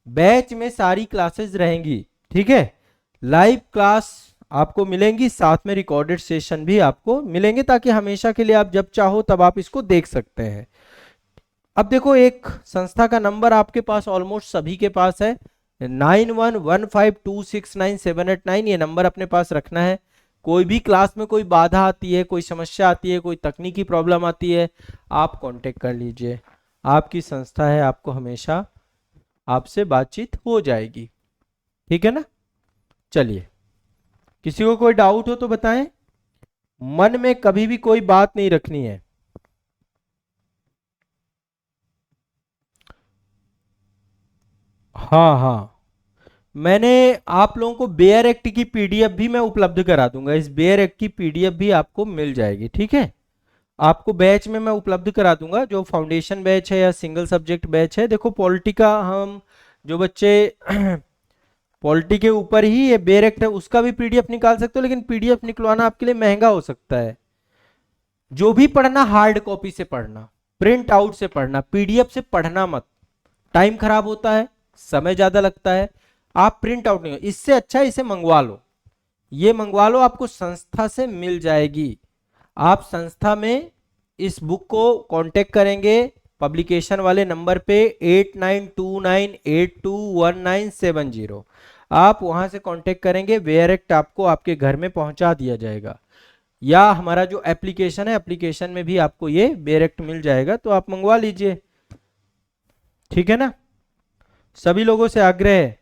बैच में सारी क्लासेस रहेंगी, ठीक है। लाइव क्लास आपको मिलेंगी, साथ में रिकॉर्डेड सेशन भी आपको मिलेंगे, ताकि हमेशा के लिए आप जब चाहो तब आप इसको देख सकते हैं। अब देखो, एक संस्था का नंबर आपके पास ऑलमोस्ट सभी के पास है, 9115269789। ये नंबर अपने पास रखना है। कोई भी क्लास में कोई बाधा आती है, कोई समस्या आती है, कोई तकनीकी प्रॉब्लम आती है, आप कांटेक्ट कर लीजिए। आपकी संस्था है, आपको हमेशा आपसे बातचीत हो जाएगी, ठीक है ना। चलिए, किसी को कोई डाउट हो तो बताएं, मन में कभी भी कोई बात नहीं रखनी है। हाँ हाँ, मैंने आप लोगों को बेयर एक्ट की पीडीएफ भी मैं उपलब्ध करा दूंगा। इस बेयर एक्ट की पीडीएफ भी आपको मिल जाएगी, ठीक है। आपको बैच में मैं उपलब्ध करा दूंगा, जो फाउंडेशन बैच है या सिंगल सब्जेक्ट बैच है। देखो, पॉलिटी का हम जो बच्चे पॉलिटी के ऊपर ही ये बेयर एक्ट है, उसका भी पीडीएफ निकाल सकते हो, लेकिन पीडीएफ निकलवाना आपके लिए महंगा हो सकता है। जो भी पढ़ना, हार्ड कॉपी से पढ़ना, प्रिंट आउट से पढ़ना, पीडीएफ से पढ़ना मत। टाइम खराब होता है, समय ज्यादा लगता है। आप प्रिंट आउट नहीं, इससे अच्छा इसे मंगवा लो। ये मंगवा लो, आपको संस्था से मिल जाएगी। आप संस्था में इस बुक को कांटेक्ट करेंगे पब्लिकेशन वाले नंबर पे 8929821970। आप वहां से कांटेक्ट करेंगे, बेयर एक्ट आपको आपके घर में पहुंचा दिया जाएगा। या हमारा जो एप्लीकेशन है, एप्लीकेशन में भी आपको ये बेयर एक्ट मिल जाएगा, तो आप मंगवा लीजिए, ठीक है ना। सभी लोगों से आग्रह है,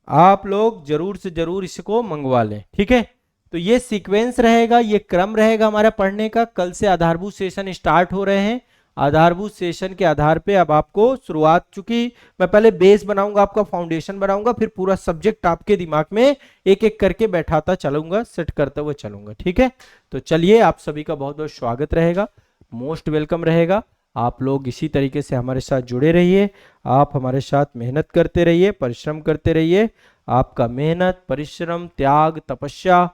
आप लोग जरूर से जरूर इसको मंगवा लें, ठीक है। तो ये सीक्वेंस रहेगा, ये क्रम रहेगा हमारा पढ़ने का। कल से आधारभूत सेशन स्टार्ट हो रहे हैं। आधारभूत सेशन के आधार पे अब आपको शुरुआत, चूंकि मैं पहले बेस बनाऊंगा, आपका फाउंडेशन बनाऊंगा, फिर पूरा सब्जेक्ट आपके दिमाग में एक एक करके बैठाता चलूंगा, सेट करते हुए चलूंगा, ठीक है। तो चलिए, आप सभी का बहुत बहुत स्वागत रहेगा, मोस्ट वेलकम रहेगा। आप लोग इसी तरीके से हमारे साथ जुड़े रहिए, आप हमारे साथ मेहनत करते रहिए, परिश्रम करते रहिए। आपका मेहनत, परिश्रम, त्याग, तपस्या,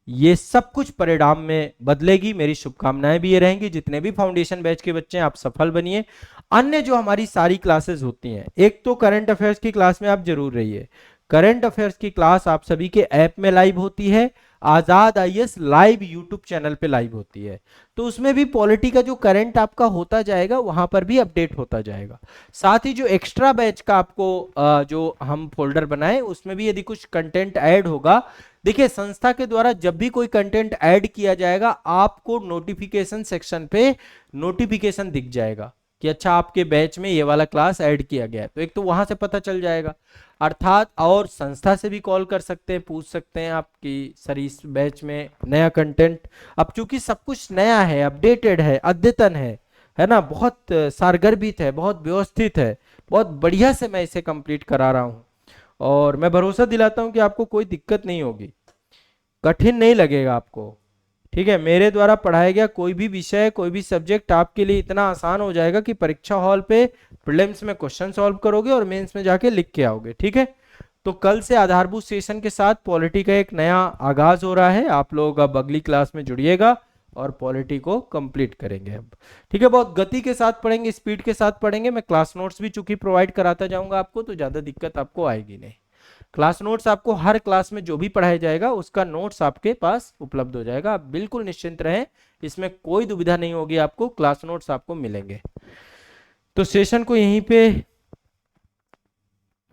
ये सब कुछ परिणाम में बदलेगी। मेरी शुभकामनाएं भी ये रहेंगी। जितने भी फाउंडेशन बैच के बच्चे हैं, आप सफल बनिए। अन्य जो हमारी सारी क्लासेस होती हैं, एक तो करंट अफेयर्स की क्लास में आप जरूर रहिए। करंट अफेयर्स की क्लास आप सभी के ऐप में लाइव होती है, आजाद आईएएस लाइव यूट्यूब चैनल पे लाइव होती है। तो उसमें भी पॉलिटी का जो करंट आपका होता जाएगा, वहां पर भी अपडेट होता जाएगा। साथ ही जो एक्स्ट्रा बैच का आपको जो हम फोल्डर बनाए, उसमें भी यदि कुछ कंटेंट ऐड होगा, देखिए संस्था के द्वारा जब भी कोई कंटेंट ऐड किया जाएगा, आपको नोटिफिकेशन सेक्शन पे नोटिफिकेशन दिख जाएगा कि अच्छा आपके बैच में ये वाला क्लास ऐड किया गया है। तो एक तो वहां से पता चल जाएगा, अर्थात और संस्था से भी कॉल कर सकते हैं, पूछ सकते हैं आपकी सर इस बैच में नया कंटेंट, अब चूंकि सब कुछ नया है, अपडेटेड है, अद्यतन है ना, बहुत सारगर्भित है, बहुत व्यवस्थित है, बहुत बढ़िया से मैं इसे कंप्लीट करा रहा हूँ। और मैं भरोसा दिलाता हूं कि आपको कोई दिक्कत नहीं होगी, कठिन नहीं लगेगा आपको। ठीक है, मेरे द्वारा पढ़ाया गया कोई भी विषय, कोई भी सब्जेक्ट आपके लिए इतना आसान हो जाएगा कि परीक्षा हॉल पे प्रीलिम्स में क्वेश्चन सॉल्व करोगे और मेंस में जाके लिख के आओगे। ठीक है, तो कल से आधारभूत सेशन के साथ पॉलिटी का एक नया आगाज हो रहा है। आप लोग अब अगली क्लास में जुड़िएगा और पॉलिटी को कंप्लीट करेंगे अब। ठीक है, बहुत गति के साथ पढ़ेंगे, स्पीड के साथ पढ़ेंगे। मैं क्लास नोट्स भी चूंकि प्रोवाइड कराता जाऊंगा आपको, तो ज्यादा दिक्कत आपको आएगी नहीं। क्लास नोट्स आपको हर क्लास में जो भी पढ़ाया जाएगा उसका नोट्स आपके पास उपलब्ध हो जाएगा। आप बिल्कुल निश्चिंत रहें, इसमें कोई दुविधा नहीं होगी आपको, क्लास नोट्स आपको मिलेंगे। तो सेशन को यहीं पे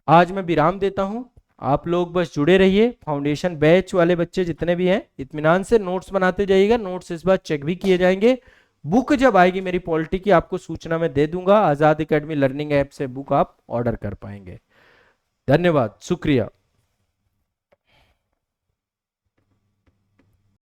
आज मैं विराम देता हूं। आप लोग बस जुड़े रहिए। फाउंडेशन बैच वाले बच्चे जितने भी हैं, इत्मीनान से नोट्स बनाते जाइएगा। नोट्स इस बार चेक भी किए जाएंगे। बुक जब आएगी मेरी पॉलिटी की, आपको सूचना मैं दे दूंगा। आजाद एकेडमी लर्निंग ऐप से बुक आप ऑर्डर कर पाएंगे। धन्यवाद, शुक्रिया।